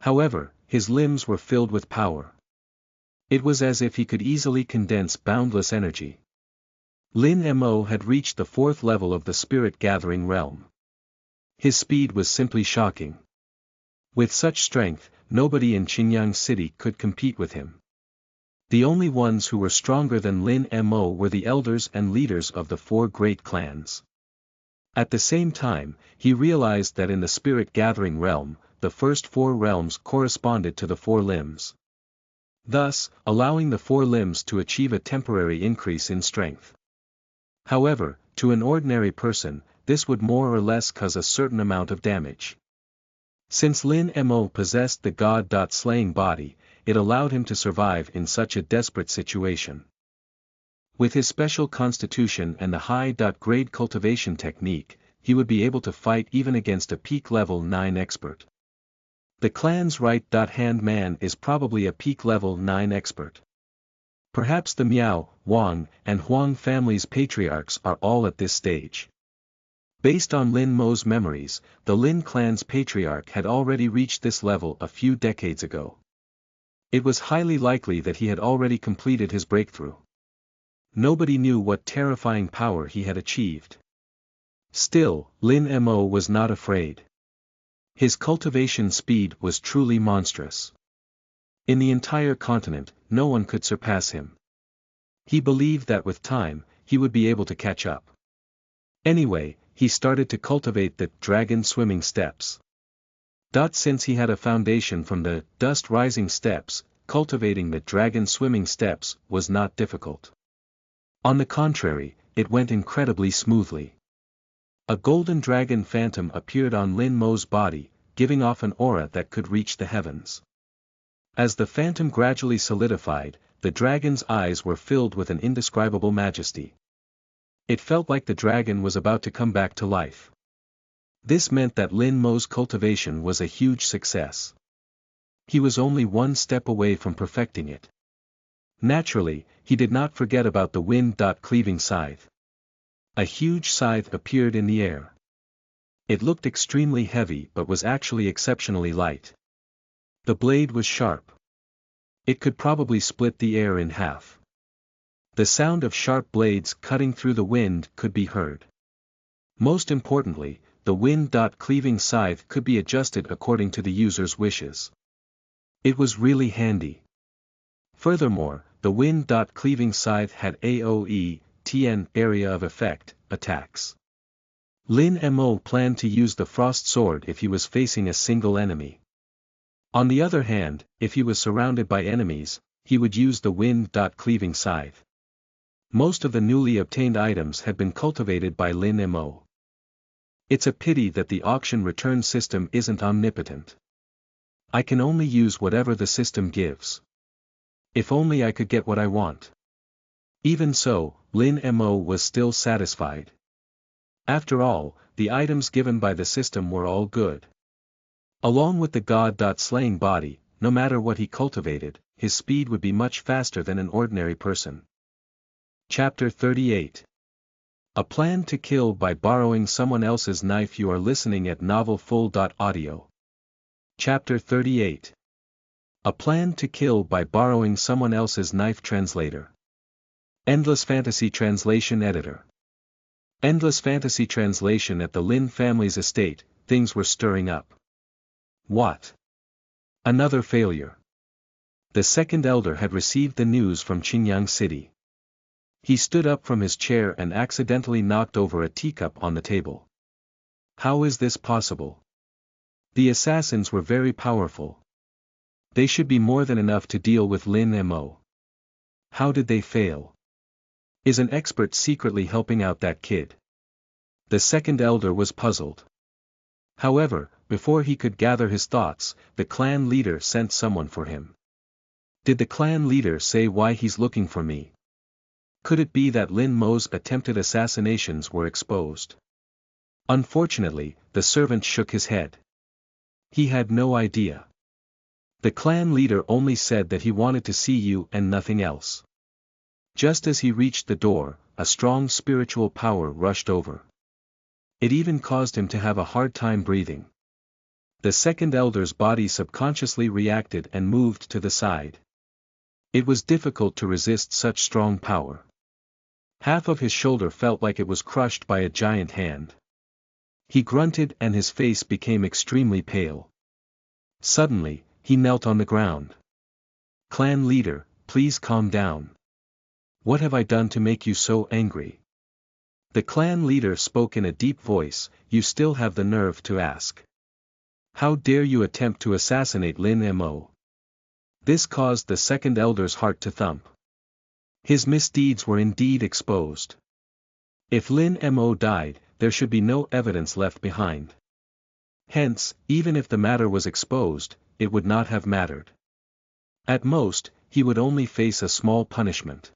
However, his limbs were filled with power. It was as if he could easily condense boundless energy. Lin Mo had reached the 4th level of the spirit-gathering realm. His speed was simply shocking. With such strength, nobody in Qinyang City could compete with him. The only ones who were stronger than Lin Mo were the elders and leaders of the 4 great clans. At the same time, he realized that in the spirit-gathering realm, the first 4 realms corresponded to the 4 limbs. Thus, allowing the 4 limbs to achieve a temporary increase in strength. However, to an ordinary person, this would more or less cause a certain amount of damage. Since Lin Mo possessed the god-slaying body, it allowed him to survive in such a desperate situation. With his special constitution and the high-grade cultivation technique, he would be able to fight even against a peak level 9 expert. The clan's right-hand man is probably a peak level 9 expert. Perhaps the Miao, Wang, and Huang families' patriarchs are all at this stage. Based on Lin Mo's memories, the Lin clan's patriarch had already reached this level a few decades ago. It was highly likely that he had already completed his breakthrough. Nobody knew what terrifying power he had achieved. Still, Lin Mo was not afraid. His cultivation speed was truly monstrous. In the entire continent, no one could surpass him. He believed that with time, he would be able to catch up. Anyway, he started to cultivate the dragon swimming steps. Since he had a foundation from the dust rising steps, cultivating the dragon swimming steps was not difficult. On the contrary, it went incredibly smoothly. A golden dragon phantom appeared on Lin Mo's body, giving off an aura that could reach the heavens. As the phantom gradually solidified, the dragon's eyes were filled with an indescribable majesty. It felt like the dragon was about to come back to life. This meant that Lin Mo's cultivation was a huge success. He was only 1 step away from perfecting it. Naturally, he did not forget about the wind-cleaving scythe. A huge scythe appeared in the air. It looked extremely heavy but was actually exceptionally light. The blade was sharp. It could probably split the air in half. The sound of sharp blades cutting through the wind could be heard. Most importantly, the wind-cleaving scythe could be adjusted according to the user's wishes. It was really handy. Furthermore, the wind-cleaving scythe had AOE, TN area of effect, attacks. Lin Mo planned to use the frost sword if he was facing a single enemy. On the other hand, if he was surrounded by enemies, he would use the wind-cleaving scythe. Most of the newly obtained items had been cultivated by Lin Mo. It's a pity that the auction return system isn't omnipotent. I can only use whatever the system gives. If only I could get what I want. Even so, Lin Mo was still satisfied. After all, the items given by the system were all good. Along with the god-slaying body, no matter what he cultivated, his speed would be much faster than an ordinary person. Chapter 38. A plan to kill by borrowing someone else's knife. You are listening at novelfull.audio. Chapter 38. A plan to kill by borrowing someone else's knife. Translator. Endless Fantasy Translation Editor. Endless Fantasy Translation. At the Lin family's estate, things were stirring up. What? Another failure. The second elder had received the news from Qinyang City. He stood up from his chair and accidentally knocked over a teacup on the table. How is this possible? The assassins were very powerful. They should be more than enough to deal with Lin Mo. How did they fail? Is an expert secretly helping out that kid? The second elder was puzzled. However, before he could gather his thoughts, the clan leader sent someone for him. Did the clan leader say why he's looking for me? Could it be that Lin Mo's attempted assassinations were exposed? Unfortunately, the servant shook his head. He had no idea. The clan leader only said that he wanted to see you and nothing else. Just as he reached the door, a strong spiritual power rushed over. It even caused him to have a hard time breathing. The second elder's body subconsciously reacted and moved to the side. It was difficult to resist such strong power. Half of his shoulder felt like it was crushed by a giant hand. He grunted and his face became extremely pale. Suddenly, he knelt on the ground. "Clan leader, please calm down. What have I done to make you so angry?" The clan leader spoke in a deep voice. "You still have the nerve to ask. How dare you attempt to assassinate Lin Mo?" This caused the second elder's heart to thump. His misdeeds were indeed exposed. If Lin Mo died, there should be no evidence left behind. Hence, even if the matter was exposed, it would not have mattered. At most, he would only face a small punishment.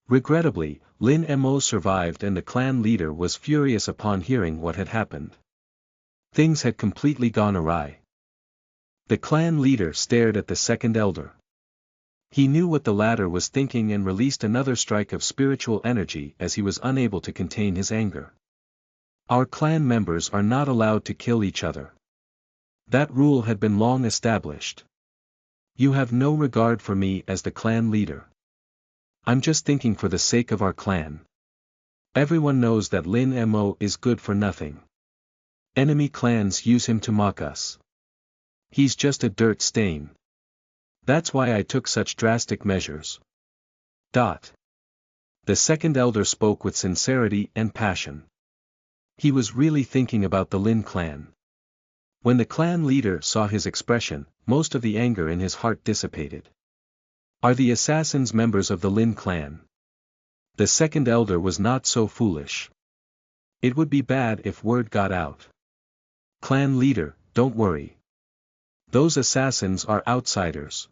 Regrettably, Lin Mo survived and the clan leader was furious upon hearing what had happened. Things had completely gone awry. The clan leader stared at the second elder. He knew what the latter was thinking and released another strike of spiritual energy as he was unable to contain his anger. "Our clan members are not allowed to kill each other. That rule had been long established. You have no regard for me as the clan leader. I'm just thinking for the sake of our clan. Everyone knows that Lin Mo is good for nothing. Enemy clans use him to mock us. He's just a dirt stain. That's why I took such drastic measures." The second elder spoke with sincerity and passion. He was really thinking about the Lin clan. When the clan leader saw his expression, most of the anger in his heart dissipated. "Are the assassins members of the Lin clan?" The second elder was not so foolish. It would be bad if word got out. "Clan leader, don't worry. Those assassins are outsiders.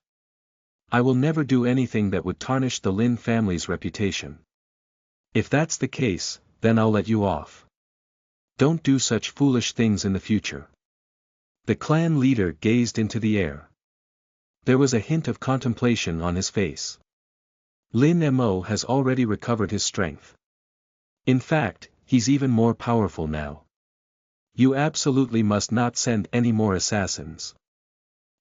I will never do anything that would tarnish the Lin family's reputation. If that's the case, then I'll let you off. Don't do such foolish things in the future." The clan leader gazed into the air. There was a hint of contemplation on his face. Lin Mo has already recovered his strength. In fact, he's even more powerful now. You absolutely must not send any more assassins.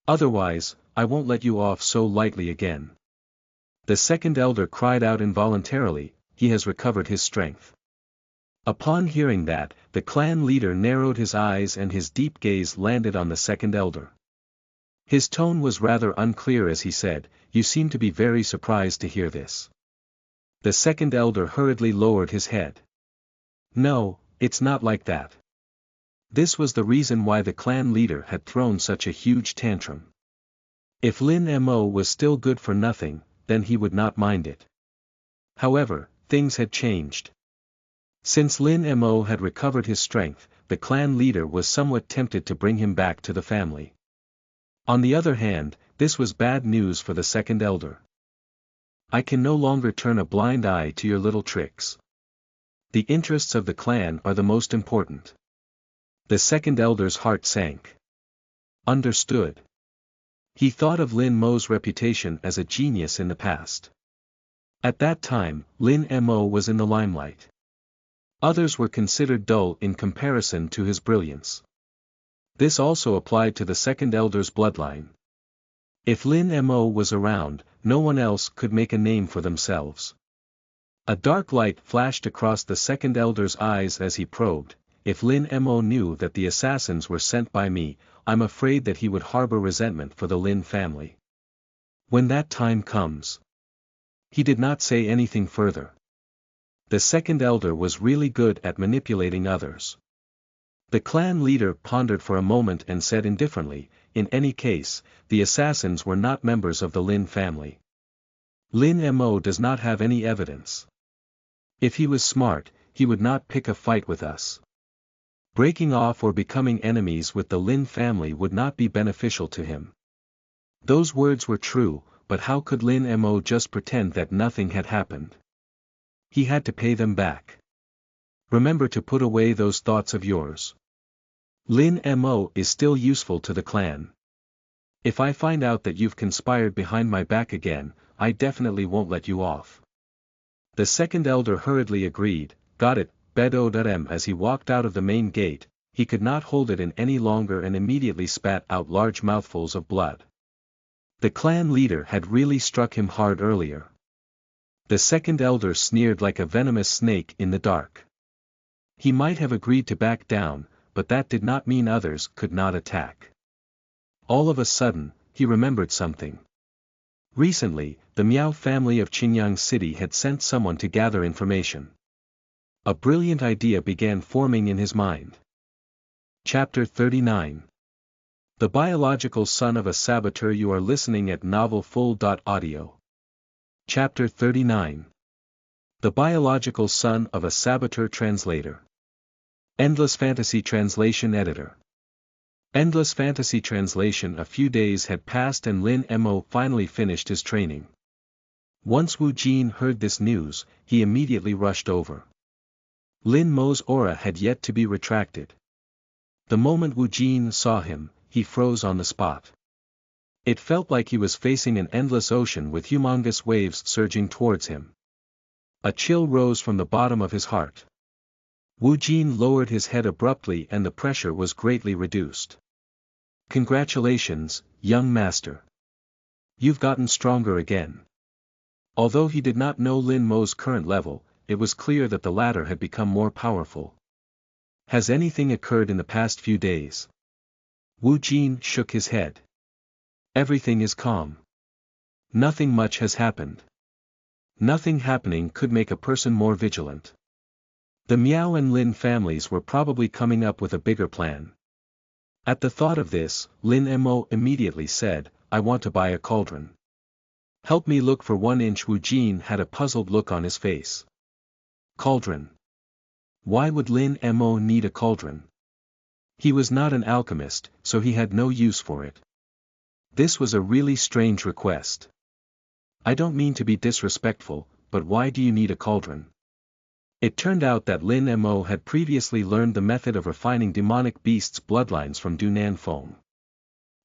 Otherwise, I won't let you off so lightly again. The second elder cried out involuntarily. He has recovered his strength. Upon hearing that, the clan leader narrowed his eyes and his deep gaze landed on the second elder. His tone was rather unclear as he said, "You seem to be very surprised to hear this." The second elder hurriedly lowered his head. "No, it's not like that." This was the reason why the clan leader had thrown such a huge tantrum. If Lin Mo was still good for nothing, then he would not mind it. However, things had changed. Since Lin Mo had recovered his strength, the clan leader was somewhat tempted to bring him back to the family. On the other hand, this was bad news for the second elder. "I can no longer turn a blind eye to your little tricks. The interests of the clan are the most important." The second elder's heart sank. Understood. He thought of Lin Mo's reputation as a genius in the past. At that time, Lin Mo was in the limelight. Others were considered dull in comparison to his brilliance. This also applied to the second elder's bloodline. If Lin Mo was around, no one else could make a name for themselves. A dark light flashed across the second elder's eyes as he probed. "If Lin Mo knew that the assassins were sent by me, I'm afraid that he would harbor resentment for the Lin family. When that time comes." He did not say anything further. The second elder was really good at manipulating others. The clan leader pondered for a moment and said indifferently, "In any case, the assassins were not members of the Lin family. Lin Mo does not have any evidence. If he was smart, he would not pick a fight with us. Breaking off or becoming enemies with the Lin family would not be beneficial to him. Those words were true, but how could Lin Mo just pretend that nothing had happened? He had to pay them back. Remember to put away those thoughts of yours. Lin Mo is still useful to the clan. If I find out that you've conspired behind my back again, I definitely won't let you off. The second elder hurriedly agreed, got it, Bedo. As he walked out of the main gate, he could not hold it in any longer and immediately spat out large mouthfuls of blood. The clan leader had really struck him hard earlier. The second elder sneered like a venomous snake in the dark. He might have agreed to back down, but that did not mean others could not attack. All of a sudden, he remembered something. Recently, the Miao family of Qinyang City had sent someone to gather information. A brilliant idea began forming in his mind. Chapter 39. The Biological Son of a Saboteur. You are listening at novelfull.audio. Chapter 39. The Biological Son of a Saboteur. Translator. Endless Fantasy Translation Editor. Endless Fantasy Translation. A few days had passed and Lin Mo finally finished his training. Once Wu Jin heard this news, he immediately rushed over. Lin Mo's aura had yet to be retracted. The moment Wu Jin saw him, he froze on the spot. It felt like he was facing an endless ocean with humongous waves surging towards him. A chill rose from the bottom of his heart. Wu Jin lowered his head abruptly and the pressure was greatly reduced. Congratulations, young master. You've gotten stronger again. Although he did not know Lin Mo's current level, it was clear that the latter had become more powerful. Has anything occurred in the past few days? Wu Jin shook his head. Everything is calm. Nothing much has happened. Nothing happening could make a person more vigilant. The Miao and Lin families were probably coming up with a bigger plan. At the thought of this, Lin Mo immediately said, I want to buy a cauldron. Help me look for 1 inch. Wu Jin had a puzzled look on his face. Cauldron. Why would Lin Mo need a cauldron? He was not an alchemist, so he had no use for it. This was a really strange request. I don't mean to be disrespectful, but why do you need a cauldron? It turned out that Lin Mo had previously learned the method of refining demonic beasts' bloodlines from Dunan Feng.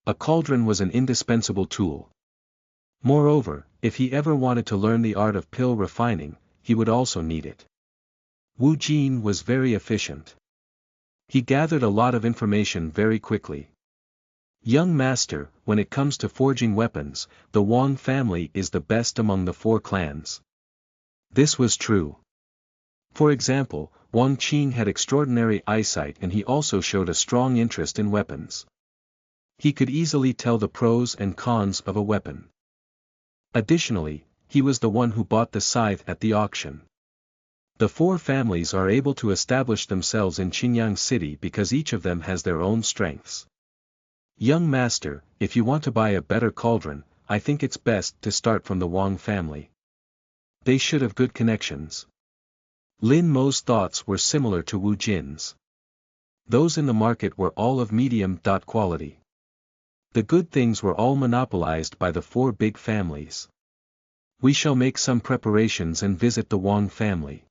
A cauldron was an indispensable tool. Moreover, if he ever wanted to learn the art of pill refining, he would also need it. Wu Jin was very efficient. He gathered a lot of information very quickly. Young master, when it comes to forging weapons, the Wang family is the best among the 4 clans. This was true. For example, Wang Qing had extraordinary eyesight and he also showed a strong interest in weapons. He could easily tell the pros and cons of a weapon. Additionally, he was the one who bought the scythe at the auction. The 4 families are able to establish themselves in Qinyang City because each of them has their own strengths. Young master, if you want to buy a better cauldron, I think it's best to start from the Wang family. They should have good connections. Lin Mo's thoughts were similar to Wu Jin's. Those in the market were all of medium quality. The good things were all monopolized by the 4 big families. We shall make some preparations and visit the Wang family.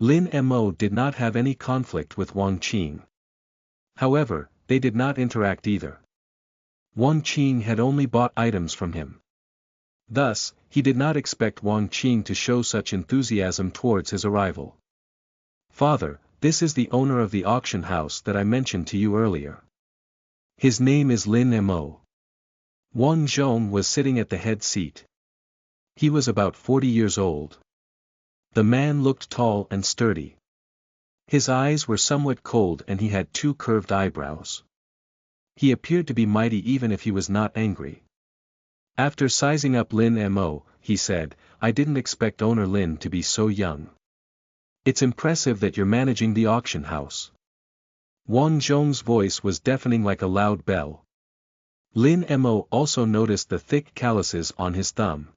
Lin Mo did not have any conflict with Wang Qing. However, they did not interact either. Wang Qing had only bought items from him. Thus, he did not expect Wang Qing to show such enthusiasm towards his arrival. Father, this is the owner of the auction house that I mentioned to you earlier. His name is Lin Mo. Wang Zhong was sitting at the head seat. He was about 40 years old. The man looked tall and sturdy. His eyes were somewhat cold and he had 2 curved eyebrows. He appeared to be mighty even if he was not angry. After sizing up Lin Mo, he said, I didn't expect owner Lin to be so young. It's impressive that you're managing the auction house. Wang Zhong's voice was deafening like a loud bell. Lin Mo also noticed the thick calluses on his thumb.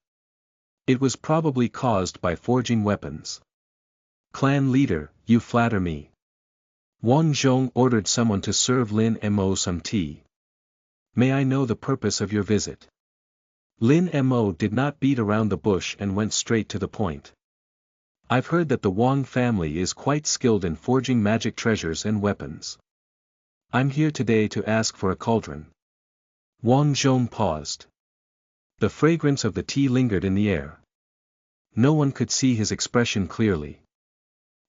It was probably caused by forging weapons. Clan leader, you flatter me. Wang Zhong ordered someone to serve Lin Mo some tea. May I know the purpose of your visit? Lin Mo did not beat around the bush and went straight to the point. I've heard that the Wang family is quite skilled in forging magic treasures and weapons. I'm here today to ask for a cauldron. Wang Zhong paused. The fragrance of the tea lingered in the air. No one could see his expression clearly.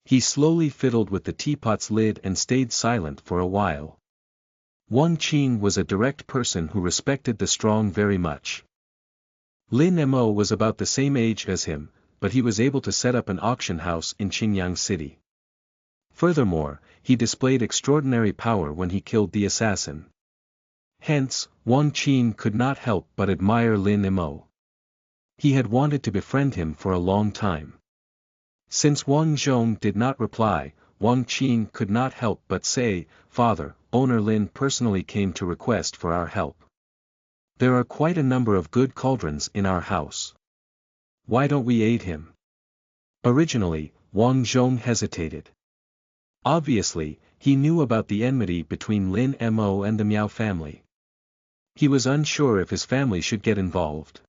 He slowly fiddled with the teapot's lid and stayed silent for a while. Wang Qing was a direct person who respected the strong very much. Lin Mo was about the same age as him, but he was able to set up an auction house in Qingyang City. Furthermore, he displayed extraordinary power when he killed the assassin. Hence, Wang Qing could not help but admire Lin Mo. He had wanted to befriend him for a long time. Since Wang Zhong did not reply, Wang Qing could not help but say, "Father, owner Lin personally came to request for our help. There are quite a number of good cauldrons in our house. Why don't we aid him?" Originally, Wang Zhong hesitated. Obviously, he knew about the enmity between Lin Mo and the Miao family. He was unsure if his family should get involved.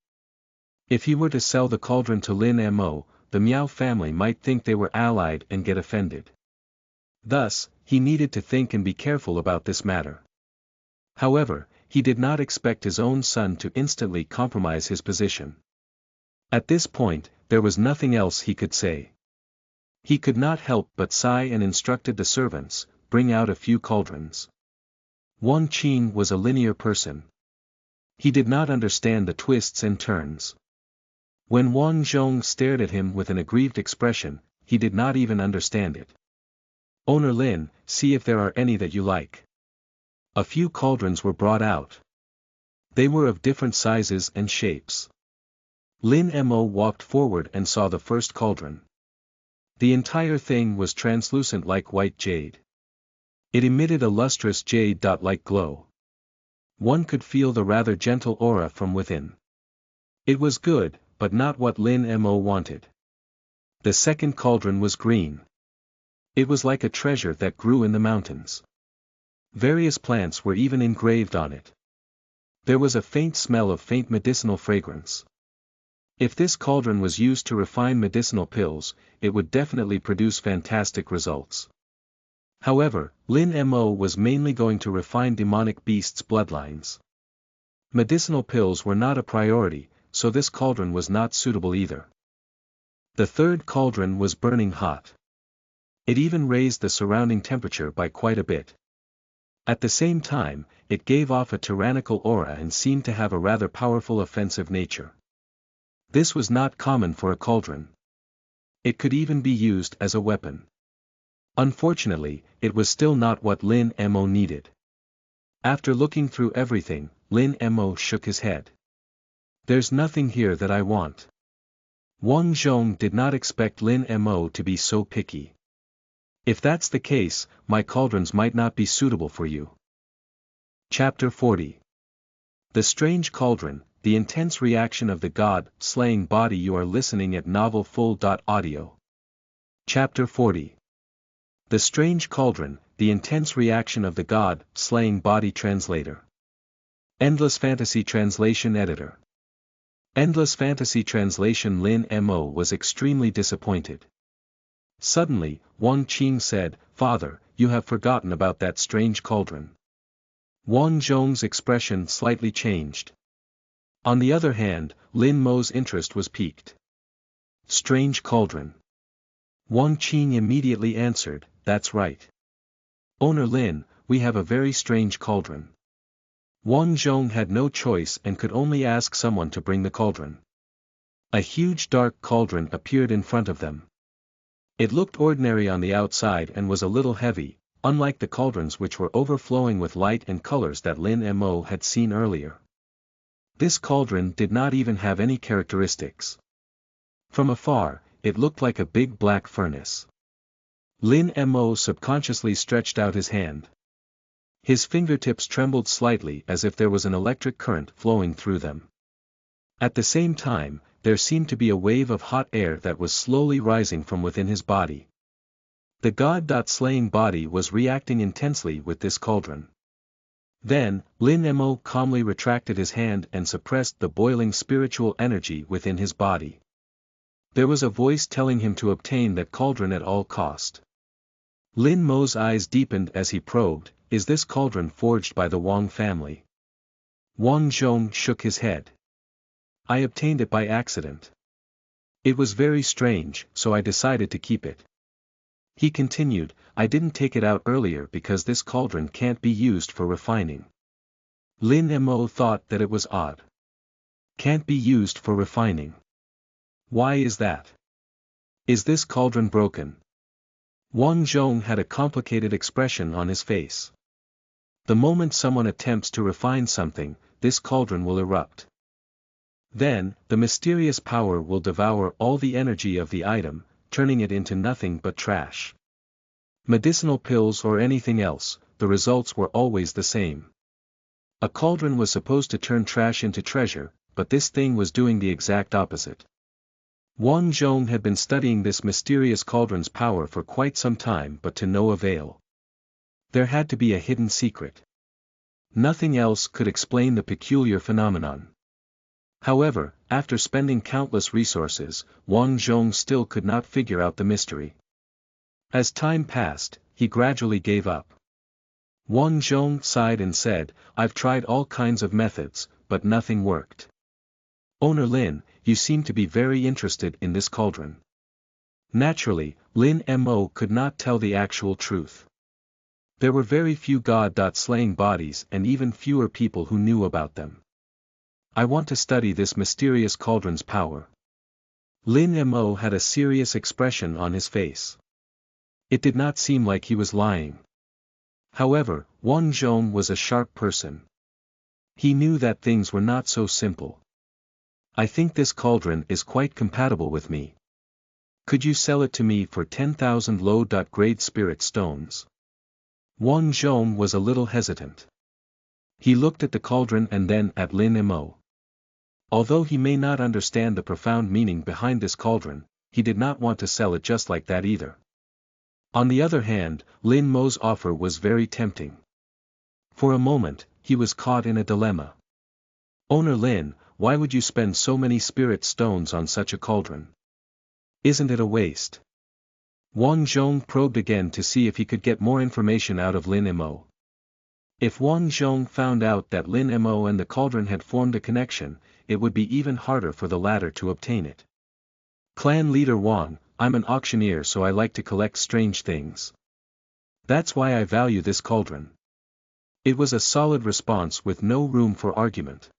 If he were to sell the cauldron to Lin Mo, the Miao family might think they were allied and get offended. Thus, he needed to think and be careful about this matter. However, he did not expect his own son to instantly compromise his position. At this point, there was nothing else he could say. He could not help but sigh and instructed the servants, "Bring out a few cauldrons." Wang Qing was a linear person. He did not understand the twists and turns. When Wang Zhong stared at him with an aggrieved expression, he did not even understand it. "Owner Lin, see if there are any that you like." A few cauldrons were brought out. They were of different sizes and shapes. Lin Mo walked forward and saw the first cauldron. The entire thing was translucent like white jade. It emitted a lustrous jade-like glow. One could feel the rather gentle aura from within. It was good, but not what Lin Mo wanted. The second cauldron was green. It was like a treasure that grew in the mountains. Various plants were even engraved on it. There was a faint smell of faint medicinal fragrance. If this cauldron was used to refine medicinal pills, it would definitely produce fantastic results. However, Lin Mo was mainly going to refine demonic beasts' bloodlines. Medicinal pills were not a priority, so this cauldron was not suitable either. The third cauldron was burning hot. It even raised the surrounding temperature by quite a bit. At the same time, it gave off a tyrannical aura and seemed to have a rather powerful offensive nature. This was not common for a cauldron. It could even be used as a weapon. Unfortunately, it was still not what Lin Mo needed. After looking through everything, Lin Mo shook his head. "There's nothing here that I want." Wang Zhong did not expect Lin Mo to be so picky. "If that's the case, my cauldrons might not be suitable for you." Chapter 40. The Strange Cauldron, the Intense Reaction of the God-Slaying Body. You are listening at novelfull.audio. Chapter 40. The Strange Cauldron, the Intense Reaction of the God-Slaying Body. Translator. Endless Fantasy Translation Editor. Endless Fantasy Translation. Lin Mo was extremely disappointed. Suddenly, Wang Qing said, "Father, you have forgotten about that strange cauldron." Wang Zhong's expression slightly changed. On the other hand, Lin Mo's interest was piqued. "Strange cauldron." Wang Qing immediately answered, "That's right. Owner Lin, we have a very strange cauldron." Wang Zhong had no choice and could only ask someone to bring the cauldron. A huge dark cauldron appeared in front of them. It looked ordinary on the outside and was a little heavy, unlike the cauldrons which were overflowing with light and colors that Lin Mo had seen earlier. This cauldron did not even have any characteristics. From afar, it looked like a big black furnace. Lin Mo subconsciously stretched out his hand. His fingertips trembled slightly as if there was an electric current flowing through them. At the same time, there seemed to be a wave of hot air that was slowly rising from within his body. The god-slaying body was reacting intensely with this cauldron. Then, Lin Mo calmly retracted his hand and suppressed the boiling spiritual energy within his body. There was a voice telling him to obtain that cauldron at all cost. Lin Mo's eyes deepened as he probed, is this cauldron forged by the Wang family? Wang Zhong shook his head. I obtained it by accident. It was very strange, so I decided to keep it. He continued, I didn't take it out earlier because this cauldron can't be used for refining. Lin Mo thought that it was odd. Can't be used for refining. Why is that? Is this cauldron broken? Wang Zhong had a complicated expression on his face. The moment someone attempts to refine something, this cauldron will erupt. Then, the mysterious power will devour all the energy of the item, turning it into nothing but trash. Medicinal pills or anything else, the results were always the same. A cauldron was supposed to turn trash into treasure, but this thing was doing the exact opposite. Wang Zhong had been studying this mysterious cauldron's power for quite some time but to no avail. There had to be a hidden secret. Nothing else could explain the peculiar phenomenon. However, after spending countless resources, Wang Zhong still could not figure out the mystery. As time passed, he gradually gave up. Wang Zhong sighed and said, I've tried all kinds of methods, but nothing worked. Owner Lin, you seem to be very interested in this cauldron. Naturally, Lin Mo could not tell the actual truth. There were very few god-slaying bodies and even fewer people who knew about them. I want to study this mysterious cauldron's power. Lin Mo had a serious expression on his face. It did not seem like he was lying. However, Wang Zhong was a sharp person. He knew that things were not so simple. I think this cauldron is quite compatible with me. Could you sell it to me for 10,000 low-grade spirit stones? Wang Zhong was a little hesitant. He looked at the cauldron and then at Lin Mo. Although he may not understand the profound meaning behind this cauldron, he did not want to sell it just like that either. On the other hand, Lin Mo's offer was very tempting. For a moment, he was caught in a dilemma. Owner Lin, why would you spend so many spirit stones on such a cauldron? Isn't it a waste? Wang Zhong probed again to see if he could get more information out of Lin Mo. If Wang Zhong found out that Lin Mo and the cauldron had formed a connection, it would be even harder for the latter to obtain it. Clan leader Wang, I'm an auctioneer, so I like to collect strange things. That's why I value this cauldron. It was a solid response with no room for argument.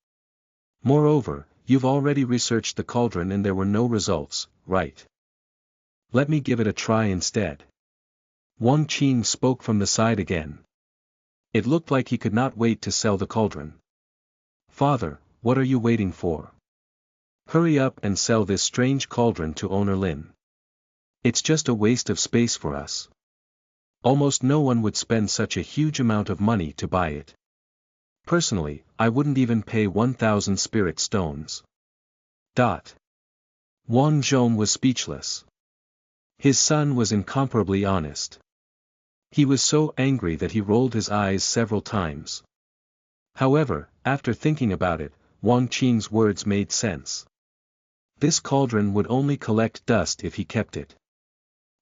Moreover, you've already researched the cauldron and there were no results, right? Let me give it a try instead. Wang Qing spoke from the side again. It looked like he could not wait to sell the cauldron. Father, what are you waiting for? Hurry up and sell this strange cauldron to owner Lin. It's just a waste of space for us. Almost no one would spend such a huge amount of money to buy it. Personally, I wouldn't even pay 1,000 spirit stones. Wang Zhong was speechless. His son was incomparably honest. He was so angry that he rolled his eyes several times. However, after thinking about it, Wang Qing's words made sense. This cauldron would only collect dust if he kept it.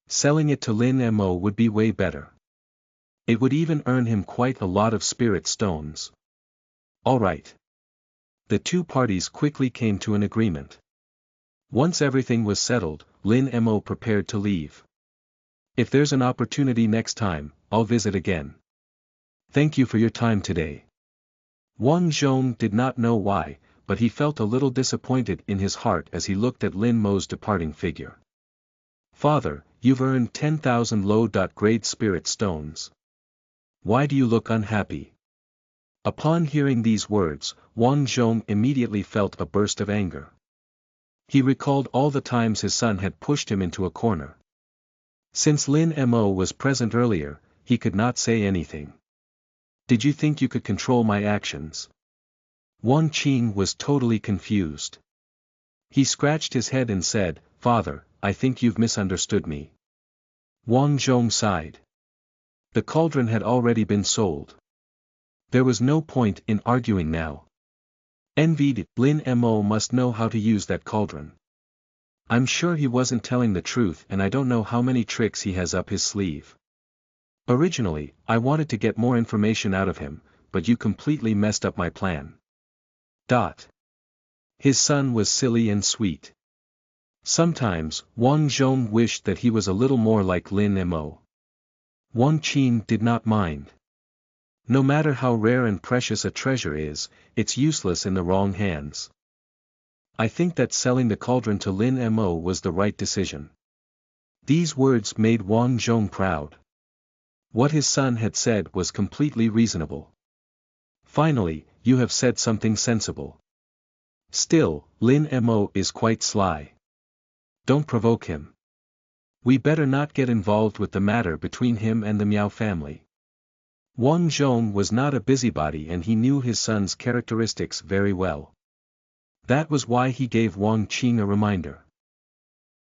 Selling it to Lin Mo would be way better. It would even earn him quite a lot of spirit stones. Alright. The two parties quickly came to an agreement. Once everything was settled, Lin Mo prepared to leave. If there's an opportunity next time, I'll visit again. Thank you for your time today. Wang Zhong did not know why, but he felt a little disappointed in his heart as he looked at Lin Mo's departing figure. Father, you've earned 10,000 low-grade spirit stones. Why do you look unhappy? Upon hearing these words, Wang Zhong immediately felt a burst of anger. He recalled all the times his son had pushed him into a corner. Since Lin Mo was present earlier, he could not say anything. Did you think you could control my actions? Wang Qing was totally confused. He scratched his head and said, Father, I think you've misunderstood me. Wang Zhong sighed. The cauldron had already been sold. There was no point in arguing now. Envied, Lin Mo must know how to use that cauldron. I'm sure he wasn't telling the truth, and I don't know how many tricks he has up his sleeve. Originally, I wanted to get more information out of him, but you completely messed up my plan. His son was silly and sweet. Sometimes, Wang Zhong wished that he was a little more like Lin Mo. Wang Qin did not mind. No matter how rare and precious a treasure is, it's useless in the wrong hands. I think that selling the cauldron to Lin Mo was the right decision. These words made Wang Zhong proud. What his son had said was completely reasonable. Finally, you have said something sensible. Still, Lin Mo is quite sly. Don't provoke him. We better not get involved with the matter between him and the Miao family. Wang Zhong was not a busybody and he knew his son's characteristics very well. That was why he gave Wang Qin a reminder.